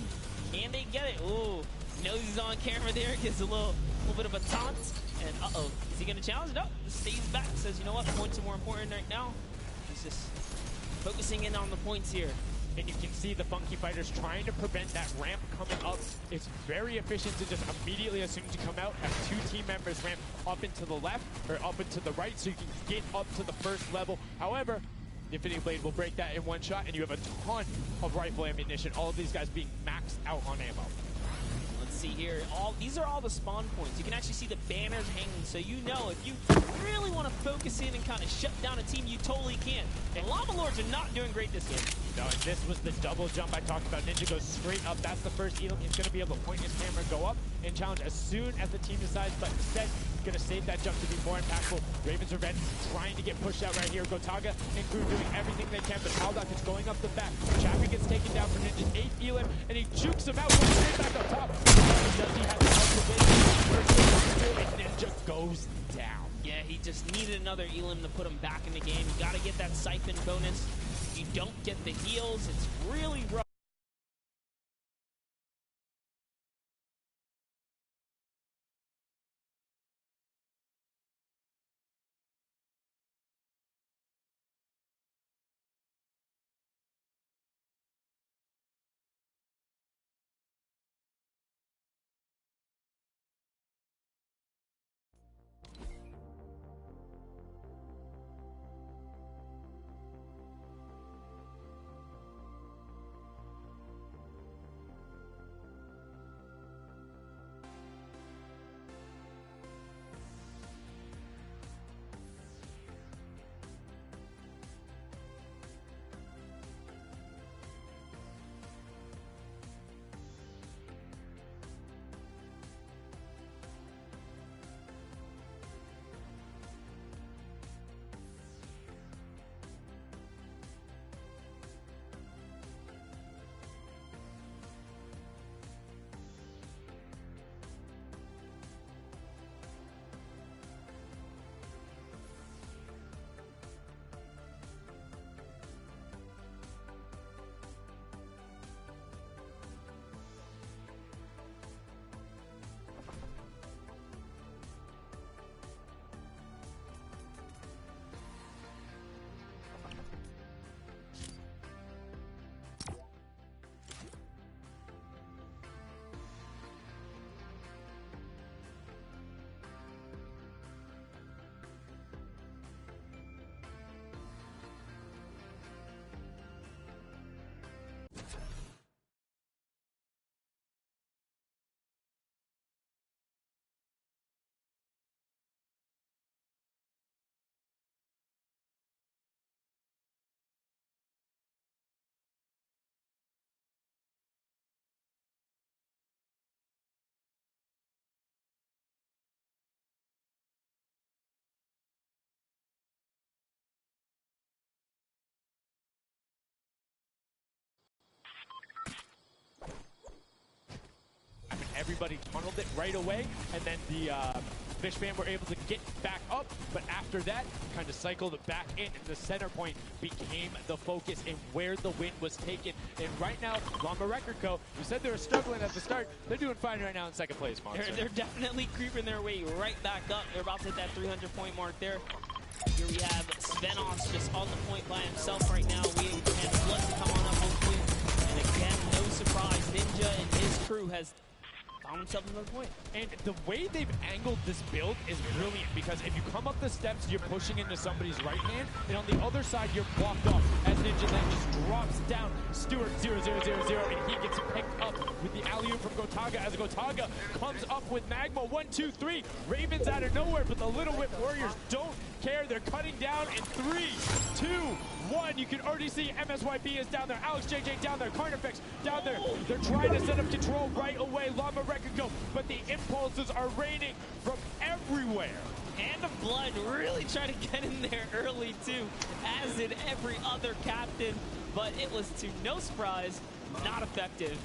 Can they get it? Ooh, knows he's on camera there, gets a little bit of a taunt. And uh-oh, is he gonna challenge? No, just stays back, says, you know what, points are more important right now. He's just focusing in on the points here. And you can see the Funky Fighters trying to prevent that ramp coming up. It's very efficient to just immediately, as soon as you come out, have 2 team members ramp up into the left or up into the right so you can get up to the first level. However, the Infinity Blade will break that in 1 shot, and you have a ton of rifle ammunition. All of these guys being maxed out on ammo. Let's see here. These are all the spawn points. You can actually see the banners hanging, so you know if you really want to focus in and kind of shut down a team, you totally can. And Llama Lords are not doing great this game. No, and this was the double jump I talked about. Ninja goes straight up. That's the first Elim. He's going to be able to point his camera, go up, and challenge as soon as the team decides. But instead, he's going to save that jump to be more impactful. Raven's Revenge trying to get pushed out right here. Gotaga and crew doing everything they can, but Taldock is going up the back. Chappie gets taken down for Ninja's 8th Elim, and he jukes him out, going straight back up top. Does he have the help to win? And Ninja goes down. Yeah, he just needed another Elim to put him back in the game. You got to get that siphon bonus. If you don't get the heals, it's really rough. everybody tunneled it right away, and then the Fish Fam were able to get back up, but after that, kind of cycled it back in, and the center point became the focus and where the win was taken. And right now, Llama Record Co., you said they were struggling at the start, they're doing fine right now in second place, Monster. They're definitely creeping their way right back up. They're about to hit that 300-point mark there. Here we have Svenos just on the point by himself right now, waiting for Blood to come on up hopefully. And again, no surprise, Ninja and his crew has found himself another point. And the way they've angled this build is brilliant, because if you come up the steps, you're pushing into somebody's right hand, and on the other side, you're blocked off as Ninja then just drops down Stewart 0-0-0-0, and he gets picked up with the alley-oop from Gotaga as Gotaga comes up with Magma. 1, 2, 3. Ravens out of nowhere, but the Little Whip Warriors don't care. They're cutting down in 3, 2, 1. You can already see MSYB is down there. Alex JJ down there. Carnifex down there. They're trying to set up control right away. Llama Record Co., but the impulses are raining from everywhere. Hand of Blood really trying to get in there early too, as did every other captain, but it was to no surprise, not effective.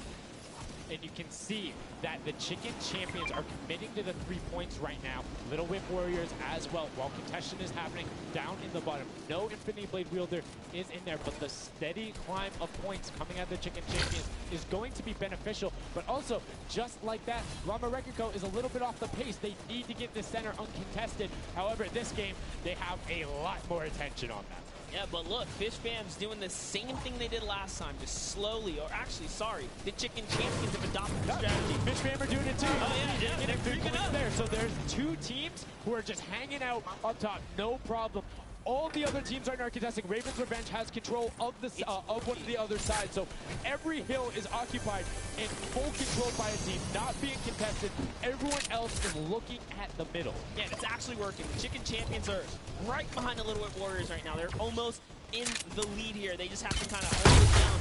And you can see that the Chicken Champions are committing to the 3 points right now. Little Whip Warriors as well, while contention is happening down in the bottom. No Infinity Blade Wielder is in there, but the steady climb of points coming out of the Chicken Champions is going to be beneficial. But also, just like that, Llama Record Co. is a little bit off the pace. They need to get the center uncontested. However, this game, they have a lot more attention on that. Yeah, but look, Fish Fam's doing the same thing they did last time, just slowly, or actually, sorry, the Chicken Champions have adopted the strategy. Fish Fam are doing it too. Oh, yeah, they're creeping up there. So there's 2 teams who are just hanging out up top, no problem. All the other teams are not contesting. Raven's Revenge has control of the of one of the other side. So every hill is occupied and full control by a team, not being contested. Everyone else is looking at the middle. Yeah, it's actually working. The Chicken Champions are right behind the Little Whip Warriors right now. They're almost in the lead here. They just have to kind of hold it down.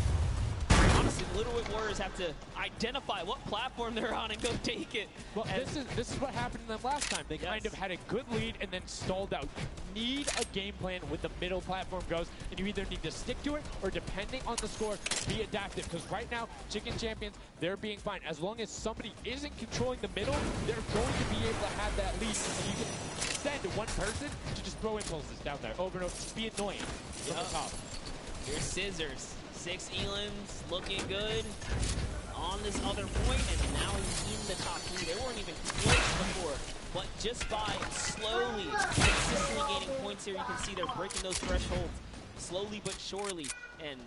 Honestly, the Little Whip Warriors have to identify what platform they're on and go take it. Well, this is what happened to them last time. They kind of had a good lead and then stalled out. You need a game plan with the middle platform goes, and you either need to stick to it or, depending on the score, be adaptive. Because right now, Chicken Champions, they're being fine. As long as somebody isn't controlling the middle, they're going to be able to have that lead. And you can send one person to just throw impulses down there over and over. Just be annoying from the top. Here's Scissors. 6 Elans looking good on this other point, and now he's in the top 3. They weren't even close before, but just by slowly, consistently gaining points here, you can see they're breaking those thresholds slowly but surely, and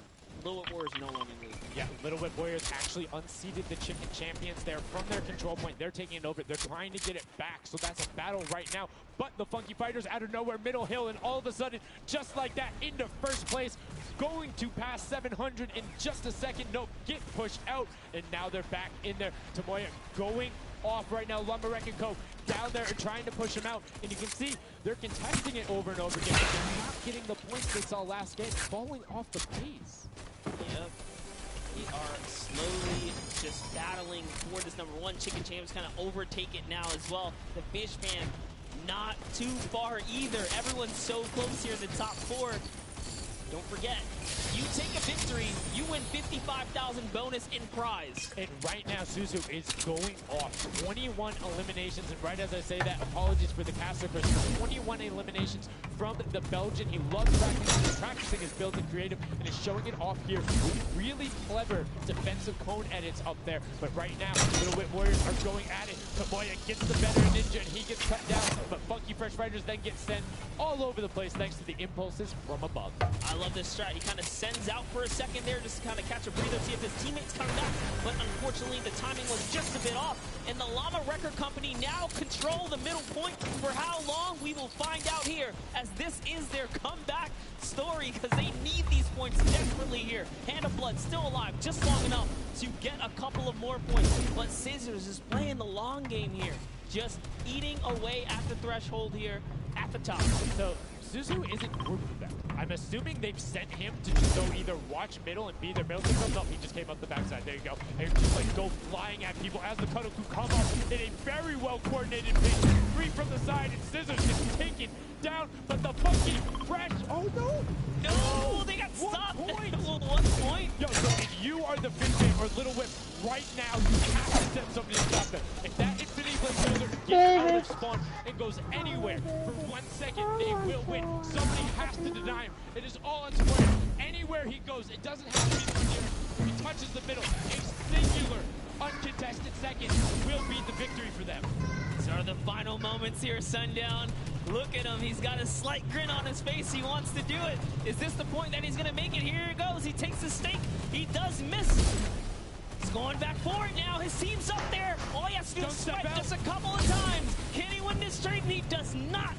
Little Whip Warriors no longer in the lead. Yeah, Little Whip Warriors actually unseated the Chicken Champions there from their control point. They're taking it over. They're trying to get it back, so that's a battle right now. But the Funky Fighters out of nowhere, middle hill, and all of a sudden, just like that, into first place, going to pass 700 in just a second. No, get pushed out, and now they're back in there. Tomoya going off right now. Llama Record Co. down there and trying to push him out, and you can see they're contesting it over and over again, but they're not getting the points they saw last game, falling off the pace. Yep. We are slowly just battling for this number 1. Chicken Champions kind of overtake it now as well. The Fish Fam not too far either. Everyone's so close here in the top 4. Don't forget, you take a victory, you win 55,000 bonus in prize. And right now, Suzu is going off. 21 eliminations, and right as I say that, apologies for the caster, but 21 eliminations from the Belgian. He loves practicing his build and creative, and is showing it off here with really clever defensive cone edits up there. But right now, Little Whip Warriors are going at it. Tomoya gets the better Ninja, and he gets cut down, but Funky Fresh Fighters then get sent all over the place thanks to the impulses from above. I love this strat. He kind of sends out for a second there just to kind of catch a breather, see if his teammates come back. But unfortunately, the timing was just a bit off. And the Llama Record Company now control the middle point. For how long, we will find out here, as this is their comeback story, because they need these points desperately here. Hand of Blood still alive, just long enough to get a couple of more points. But Scissors is playing the long game here, just eating away at the threshold here at the top. So Suzu isn't grouped with them. I'm assuming they've sent him to just go either watch middle and be their middle control. No, he just came up the backside. There you go. And just like go flying at people as the Kadoku come up in a very well coordinated pitch. 3 from the side, and Scissors gets taken down, but the Funky Fresh, oh no! No, they got stopped. 1 point. Yo, so if you are the Fishman or Little Whip right now, you have to send somebody to stop them. If that Infinity Blade Builder gets out of spawn and goes anywhere for 1 second, they will win. Somebody has to deny him. It is all on Tomoya. Anywhere he goes, it doesn't have to be the near. If he touches the middle, a singular, uncontested second will be the victory for them. These are the final moments here, Sundown. Look at him. He's got a slight grin on his face. He wants to do it. Is this the point that he's going to make it? Here it goes. He takes the stake. He does miss. He's going back forward now. His team's up there. All he has to do is swipe just a couple of times. Can he win this trade? He does not.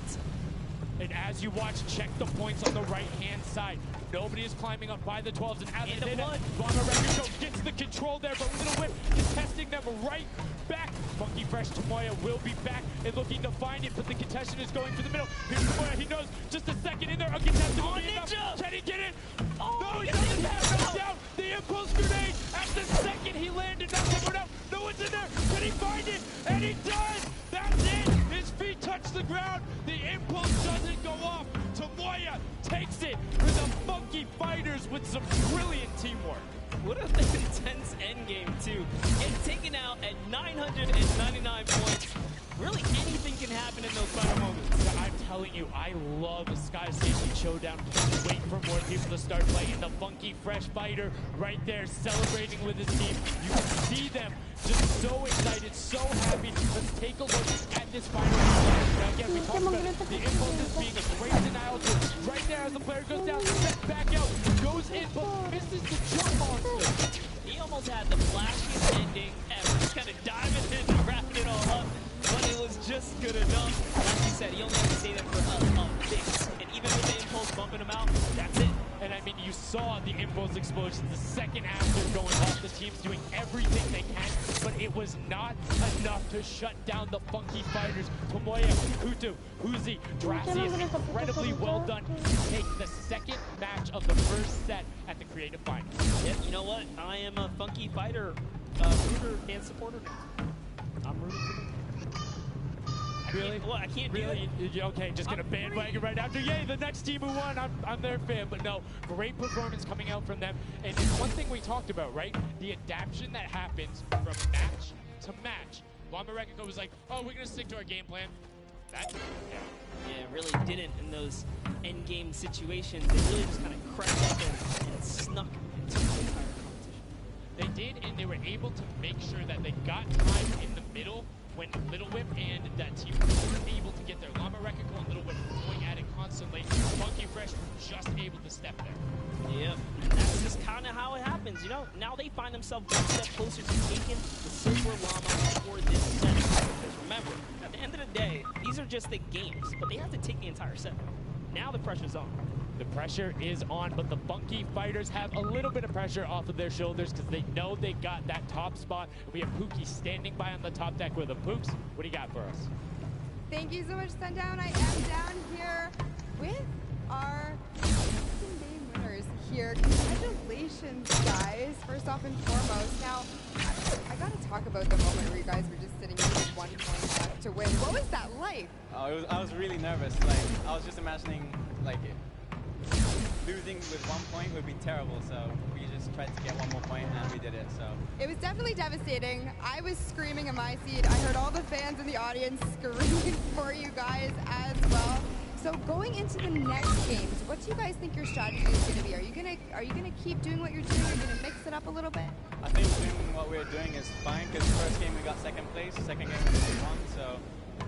And as you watch, check the points on the right-hand side. Nobody is climbing up by the 12s, and as they did, Bomber Record Show gets the control there, but Little Whip is testing them right back. Funky Fresh Tomoya will be back and looking to find it, but the contestant is going for the middle. Here's Tomoya, he knows just a second in there, uncontested will be enough. Can he get it? Oh, no, he doesn't have it down. The impulse grenade at the second he landed, not someone else. No one's in there. Can he find it? And he does. That's it. His feet touch the ground. The impulse doesn't go off. Tomoya takes it for the Funky Fighters with some brilliant teamwork. What an intense endgame, too. Get taken out at 999 points. Really, anything can happen in those final moments. I'm telling you, I love Sky Station Showdown. Can't wait for more people to start playing. The Funky Fresh Fighter right there celebrating with his team. You can see them just so excited, so happy. Let's take a look at this final round. Now again, we talked about it. The impulse being a great denial to right there as the player goes down, steps back out, goes in, but misses the jump monster. He almost had the flashiest ending ever. Just kind of diving in and wrapping it all up. But it was just good enough. Like you said, he only had to stay there for a bit. And even with the impulse bumping him out, that's it. And I mean, you saw the impulse explosions the second after going off. The team's doing everything they can, but it was not enough to shut down the Funky Fighters. Tomoya, Kutu, Uzi, Dracius, incredibly well done to take the second match of the first set at the Creative Finals. Yep, you know what? I am a Funky Fighter rooter and supporter now. I'm rooting for them. Really? Well, I can't really? do it. Okay, just gonna bandwagon right after. Yay, the next team who won. I'm their fan, but no, great performance coming out from them. And it's one thing we talked about, right? The adaptation that happens from match to match. Bomber Record was like, oh, we're gonna stick to our game plan. That, yeah, it really didn't in those end game situations. They really just kind of crept up and snuck into the entire competition. They did, and they were able to make sure that they got time in the middle when Little Whip and that team weren't able to get their Llama Record and Little Whip going at it constantly. Funky Fresh were just able to step there. Yep, and that's just kind of how it happens, you know? Now they find themselves one step closer to taking the Silver Llama for this set. Because remember, at the end of the day, these are just the games, but they have to take the entire set. Now the pressure's on. The pressure is on, but the Funky Fighters have a little bit of pressure off of their shoulders because they know they got that top spot. We have Pookie standing by on the top deck with the Pooks. What do you got for us? Thank you so much, Sundown. I am down here with our game winners here. Congratulations, guys, first off and foremost. Now, I gotta talk about the moment where you guys were just sitting with 1 point left to win. What was that like? Oh, I was really nervous. Like, I was just imagining, like, losing with 1 point would be terrible, so we just tried to get 1 more point and we did it. So it was definitely devastating. I was screaming in my seat. I heard all the fans in the audience screaming for you guys as well. So going into the next games, what do you guys think your strategy is going to be? Are you gonna keep doing what you're doing? Are you gonna mix it up a little bit? I think doing what we're doing is fine because first game we got second place, second game we won. So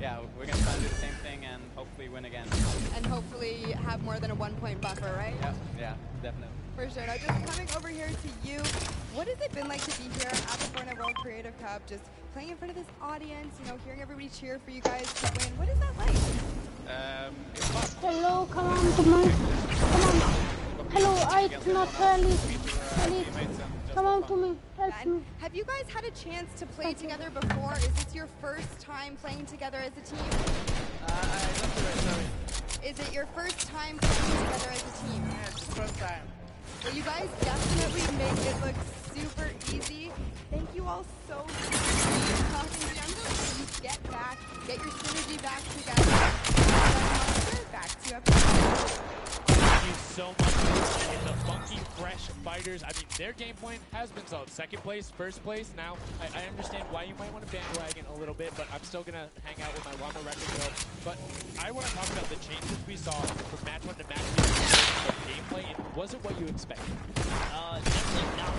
yeah, we're gonna try to do the same thing and hopefully win again. And hopefully have more than a 1 point buffer, right? Yeah, definitely. For sure. Now just coming over here to you, what has it been like to be here at the Fortnite World Creative Cup, just playing in front of this audience, you know, hearing everybody cheer for you guys to win? What is that like? It's fun. Hello, come on, come on. Hello, it's not early. Come on to me, help me. Have you guys had a chance to play together before? Is this your first time playing together as a team? Is it your first time playing together as a team? Yeah, it's the first time. Well, you guys definitely make it look super easy. Thank you all so much for talking to me. I'm going to get back, get your synergy back together. Back to you up. Thank you so much for listening in the Funky Fresh Fighters, I mean, their game plan has been solid. Second place, first place. Now, I understand why you might want to bandwagon a little bit, but I'm still going to hang out with my Llama record build. But I want to talk about the changes we saw from match 1 to match 2 gameplay, and was it what you expected? Definitely not.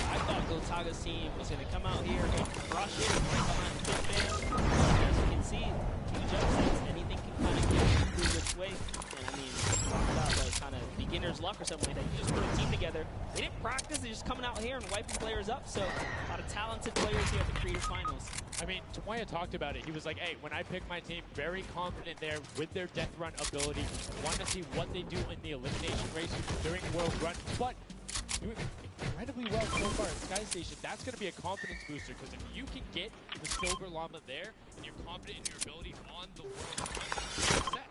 I thought Gotaga's team was going to come out here and crush it right behind the pit man. As you can see, huge upsets. Anything can kind of get through this way. And I mean, talk about like kind of beginner's luck or something like that. You just put a team together. They didn't practice. They're just coming out here and wiping players up. So a lot of talented players here at the Creative Finals. I mean, Tomoya talked about it. He was like, hey, when I pick my team, very confident there with their death run ability. Want to see what they do in the elimination race during World Run. But doing incredibly well so far at Sky Station. That's going to be a confidence booster, because if you can get the Silver Llama there, and you're confident in your ability on the World Run, set.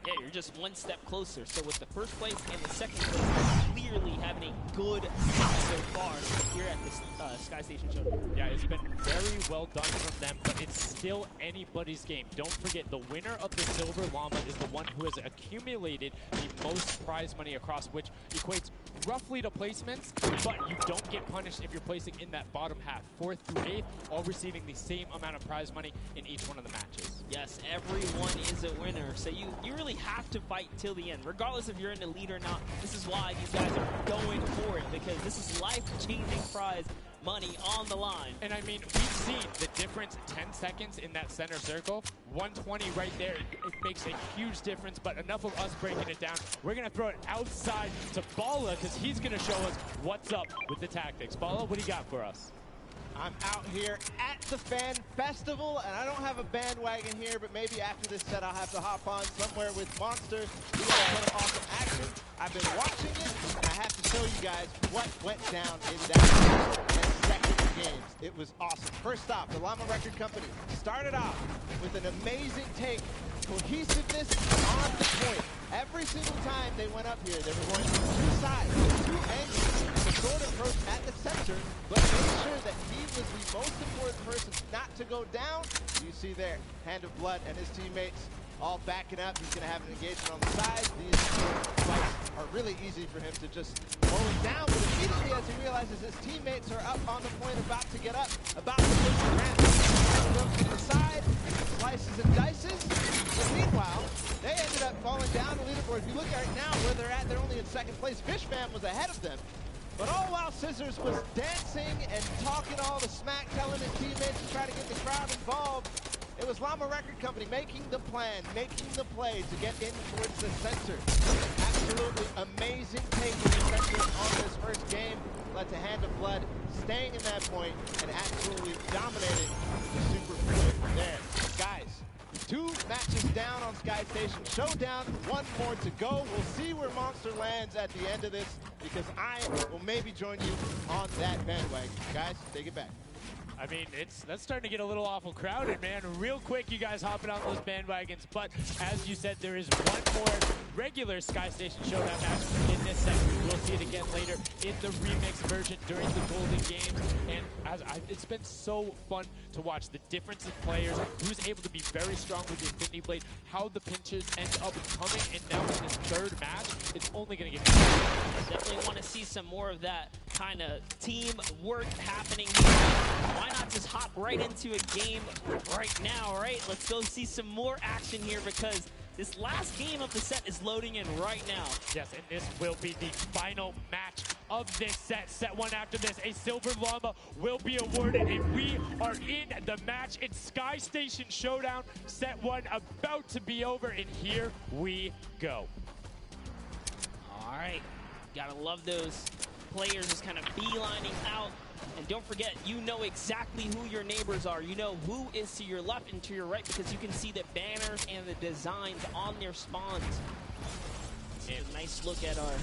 Yeah, you're just one step closer. So with the first place and the second place, clearly having a good set so far here at this Sky Station Showdown. Yeah, it's been very well done from them, but it's still anybody's game. Don't forget, the winner of the Silver Llama is the one who has accumulated the most prize money across, which equates roughly to placements, but you don't get punished if you're placing in that bottom half. 4th through 8th, all receiving the same amount of prize money in each one of the matches. Yes, everyone is a winner, so you really have to fight till the end, regardless if you're in the lead or not. This is why these guys are going for it, because this is life-changing prize money on the line. And I mean, we've seen the difference 10 seconds in that center circle. 120 right there, it makes a huge difference, but enough of us breaking it down. We're going to throw it outside to Bala, because he's going to show us what's up with the tactics. Bala, what do you got for us? I'm out here at the Fan Festival, and I don't have a bandwagon here, but maybe after this set I'll have to hop on somewhere with Monster. We got a ton of awesome action. I've been watching it, and I have to show you guys what went down in that first and second games. It was awesome. First off, the Llama Record Company started off with an amazing take. Cohesiveness on the point. Every single time they went up here, they were going from 2 sides, 2 angles, to sort of approach at the center, but made sure that he was the most important person not to go down. You see there, Hand of Blood and his teammates all backing up. He's going to have an engagement on the side. These fights are really easy for him to just roll it down, but immediately as he realizes his teammates are up on the point, about to get up, about to push the ramp, goes to the side, slices and dices. But meanwhile, they ended up falling down the leaderboard. If you look right now where they're at, they're only in second place. Fishman was ahead of them. But all while Scissors was dancing and talking all the smack, telling his teammates to try to get the crowd involved, it was Llama Record Company making the plan, making the play to get in towards the center. Absolutely amazing take in the center on this first game. Led to Hand of Blood staying in that point and absolutely dominating the Super Fluid there. Guys, 2 matches down on Sky Station Showdown, 1 more to go. We'll see where Monster lands at the end of this, because I will maybe join you on that bandwagon. Guys, take it back. I mean, that's starting to get a little awful crowded, man. Real quick, you guys hopping on those bandwagons. But as you said, there is 1 more regular Sky Station Showdown match in this set. We'll see it again later in the remix version during the Golden Games. And it's been so fun to watch the difference in players, who's able to be very strong with the Infinity Blade, how the pinches end up coming, and now in this 3rd match, it's only going to get better. I definitely want to see some more of that kind of team work happening here. Why not just hop right into a game right now, right? Let's go see some more action here, because this last game of the set is loading in right now. Yes, and this will be the final match of this set. Set 1 after this, a Silver Llama will be awarded, and we are in the match. It's Sky Station Showdown. Set 1 about to be over, and here we go. All right, gotta love those players just kind of beelining out. And don't forget, you know exactly who your neighbors are. You know who is to your left and to your right, because you can see the banners and the designs on their spawns. And a nice look at our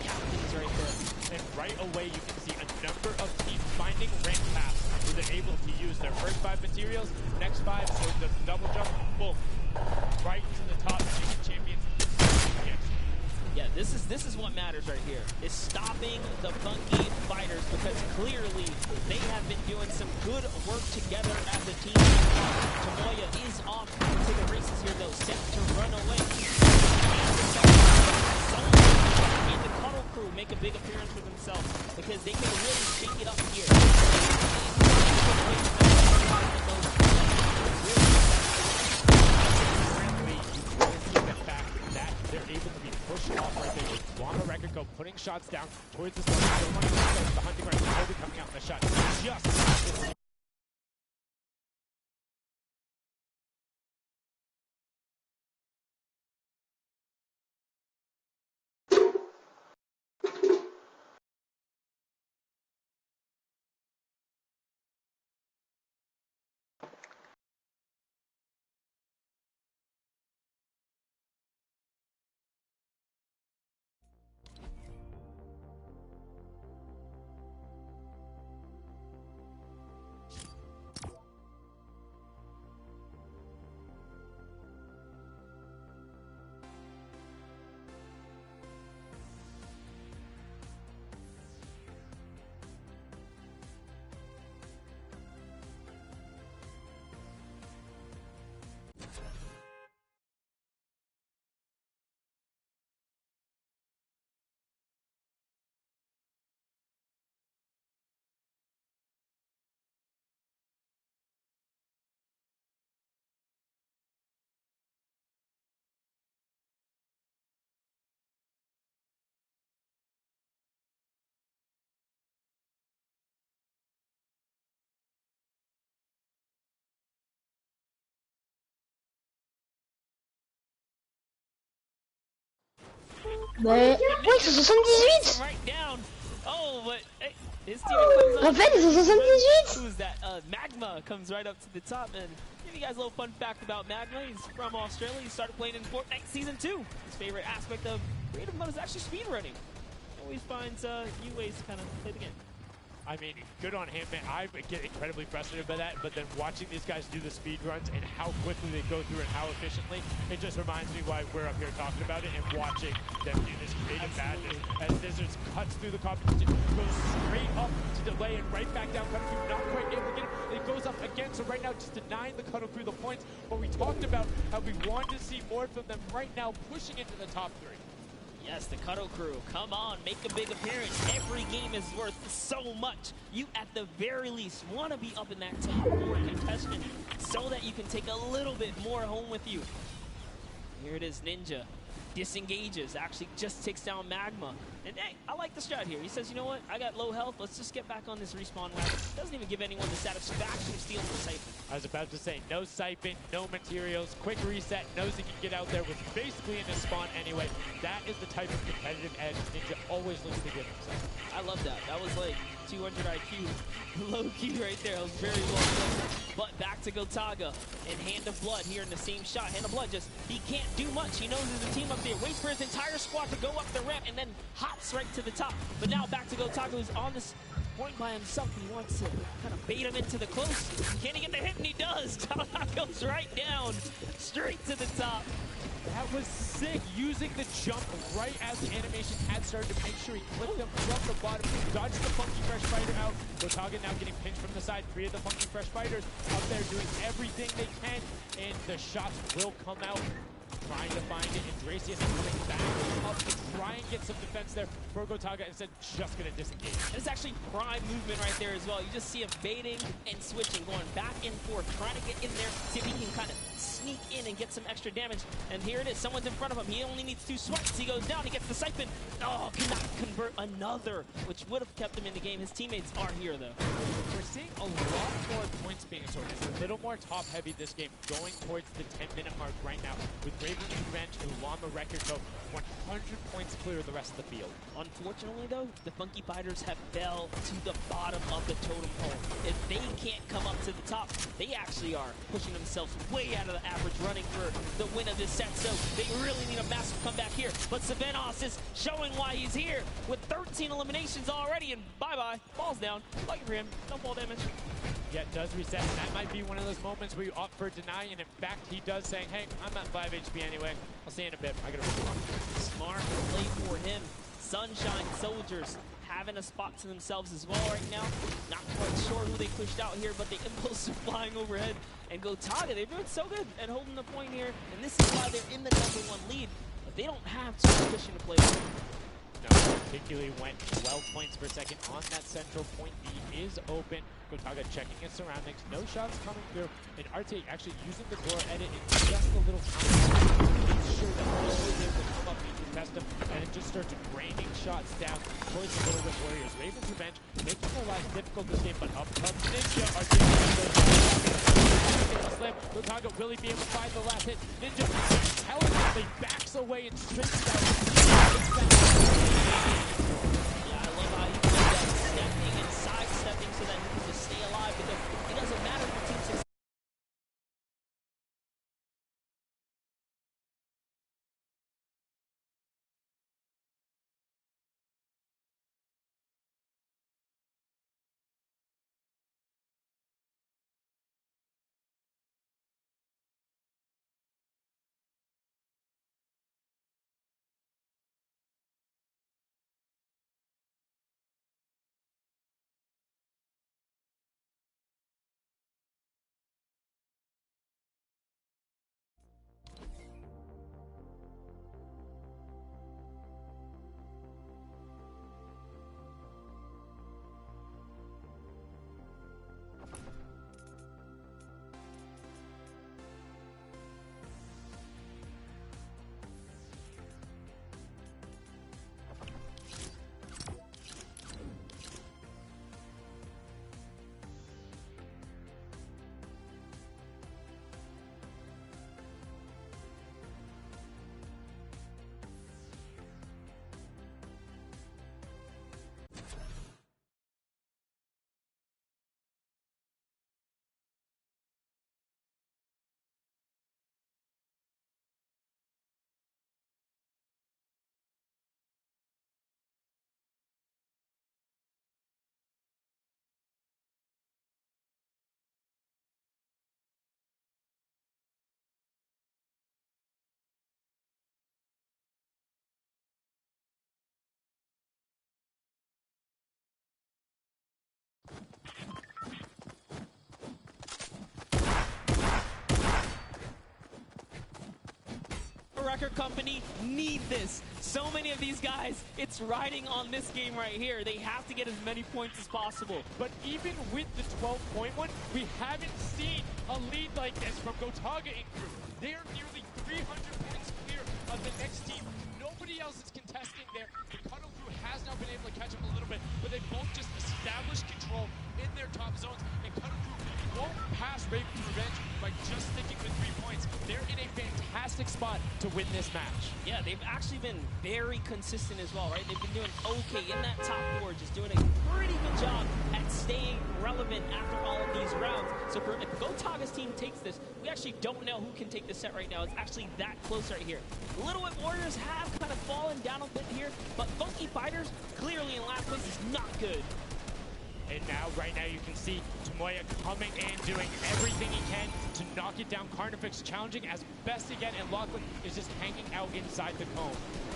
captains right there. And right away, you can see a number of teams finding rank paths where they're able to use their first 5 materials, next 5, so the double jump, boom, right to the top, champions. Yeah, this is what matters right here. Is stopping the Funky Fighters, because clearly they have been doing some good work together as a team. Tomoya is off to the races here though, set to run away. And the Cuddle Crew make a big appearance for themselves because they can really shake it up here. They're able to be pushed off right there. Llama Record Go putting shots down towards the start. The hunting rifle Kobe coming out in the shot. Just Mais ouais, ils sont 78. Oh, but hey, his team comes up. Raphaël, ils sont 78. Who's that? Magma comes right up to the top, and give you guys a little fun fact about Magma. He's from Australia. He started playing in Fortnite Season 2. His favorite aspect of creative mode is actually speedrunning. Always finds new ways to kind of play the game. I mean, good on him, man. I get incredibly frustrated by that, but then watching these guys do the speed runs and how quickly they go through and how efficiently, it just reminds me why we're up here talking about it and watching them do this creative madness as Scissors cuts through the competition, goes straight up to delay and right back down, cutting through, not quite able to get it. It goes up again, so right now just denying the cuddle through the points, but we talked about how we wanted to see more from them right now, pushing into the top 3. Yes, the Cuddle Crew, come on, make a big appearance. Every game is worth so much. You, at the very least, want to be up in that top 4 contestant so that you can take a little bit more home with you. Here it is, Ninja. Disengages, actually just takes down Magma. And hey, I like the strat here. He says, you know what, I got low health, let's just get back on this respawn wagon. Doesn't even give anyone the satisfaction of stealing the Siphon. I was about to say, no Siphon, no materials, quick reset, knows he can get out there with basically in his spawn anyway. That is the type of competitive edge Ninja always looks to give himself. I love that. That was like 200 IQ. Low key right there. It was very well done. But back to Gotaga and Hand of Blood here in the same shot. Hand of Blood just, he can't do much. He knows there's a team up there. Waits for his entire squad to go up the ramp and then hops right to the top. But now back to Gotaga, who's on this point by himself. He wants to kind of bait him into the close. Can he get the hit? And he does. Gotaga goes right down, straight to the top. That was sick, using the jump right as the animation had started to make sure he clipped them from the bottom, dodged the Funky Fresh Fighter out. Gotaga now getting pinched from the side, 3 of the Funky Fresh Fighters up there doing everything they can, and the shots will come out. Trying to find it, and Dracius coming back up to try and get some defense there for Gotaga, instead just gonna disengage. And it's actually prime movement right there as well. You just see him baiting and switching, going back and forth, trying to get in there, see if he can kind of sneak in and get some extra damage. And here it is, someone's in front of him. He only needs 2 swipes. He goes down, he gets the Siphon. Oh, cannot convert another, which would have kept him in the game. His teammates are here though. We're seeing a lot more points being sorted. It's a little more top heavy this game, going towards the 10-minute mark right now, with Raven Revenge and Llama Record Go 100 points clear of the rest of the field. Unfortunately though, the Funky Fighters have fell to the bottom of the totem pole. If they can't come up to the top, they actually are pushing themselves way out of the average, running for the win of this set. So they really need a massive comeback here. But Savenos is showing why he's here with 13 eliminations already, and bye-bye, falls down. Lucky for him, no fall damage. Yeah, it does reset, and that might be one of those moments where you opt for deny, and in fact, he does saying, hey, I'm at 5 HP anyway. I'll see you in a bit. I gotta respond. Smart play for him. Sunshine Soldiers having a spot to themselves as well right now. Not quite sure who they pushed out here, but the impulse are flying overhead. And Gotaga, they've been so good at holding the point here, and this is why they're in the #1 lead. But they don't have too much cushion to play with. No, particularly went 12 points per second on that central point. B is open. Gotaga checking his surroundings. No shots coming through. And Arte actually using the door edit in just a little time. Make sure that Arte is able to come up and contest him and it just starts raining shots down towards the Little Whip Warriors. Ravens Revenge making their lives difficult this game, but up comes Ninja. Arte slam. Gotaga will he be able to find the last hit? Ninja intelligently backs away and straights out. Yeah, I love how he does that stepping and sidestepping so that he can just stay alive, because it doesn't matter for Team 6. Record company need this. So many of these guys, it's riding on this game right here. They have to get as many points as possible. But even with the 12-point one, we haven't seen a lead like this from Gotaga and crew. They are nearly 300 points clear of the next team. Nobody else is contesting there. The Cuddle crew has now been able to catch up a little bit, but they both just established control in their top zones. And Cuddle crew won't pass Ravens Revenge by just sticking with 3 points. They're in a fantastic spot to win this match. Yeah, they've actually been very consistent as well, right? They've been doing okay in that top 4, just doing a pretty good job at staying relevant after all of these rounds. So if Gotaga's team takes this, we actually don't know who can take the set right now. It's actually that close right here. Little Whip Warriors have kind of fallen down a bit here, but Funky Fighters clearly in last place is not good. And now, right now, you can see Tomoya coming in, doing everything he can to knock it down. Carnifex challenging as best he can, and Lachlan is just hanging out inside the cone.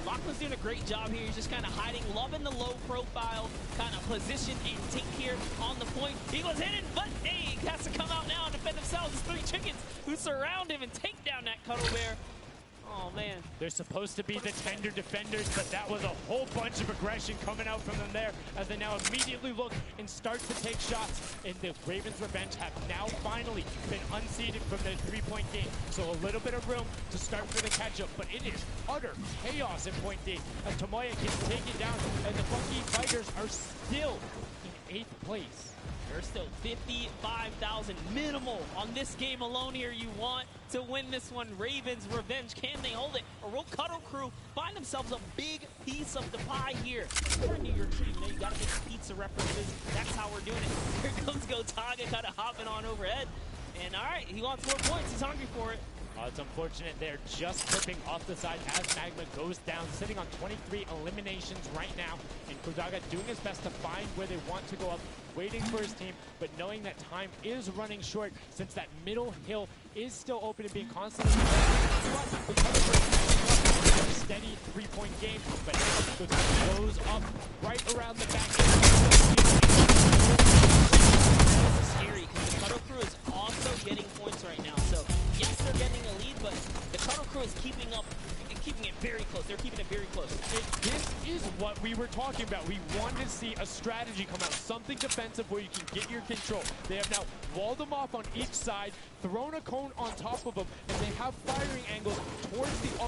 Lachlan's doing a great job here. He's just kind of hiding, loving the low profile kind of position and take here on the point. He was hidden, but hey, he has to come out now and defend themselves. It's 3 chickens who surround him and take down that Cuddle Bear. Oh, man. They're supposed to be the tender defenders, but that was a whole bunch of aggression coming out from them there as they now immediately look and start to take shots. And the Ravens Revenge have now finally been unseated from their 3-point game. So a little bit of room to start for the catch-up, but it is utter chaos in point D as Tomoya gets taken down and the Funky Fighters are still in 8th place. There's still 55,000 minimal on this game alone here. You want to win this one. Ravens Revenge, can they hold it? Or will Cuddle Crew find themselves a big piece of the pie here? We're in New York City, you know, you gotta make pizza references. That's how we're doing it. Here comes Gotaga kind of hopping on overhead. And all right, he wants more points. He's hungry for it. It's unfortunate they're just clipping off the side as Magma goes down, sitting on 23 eliminations right now. And Gotaga doing his best to find where they want to go up, waiting for his team, but knowing that time is running short since that middle hill is still open and being constantly steady 3-point game, but Gotaga goes up right around the back. This is scary because the Cuddle Crew is also getting points right now. So yes, they're getting a lead, but the Cuddle Crew is keeping it very close. They're keeping it very close. This is what we were talking about. We wanted to see a strategy come out, something defensive where you can get your control. They have now walled them off on each side, thrown a cone on top of them, and they have firing angles towards the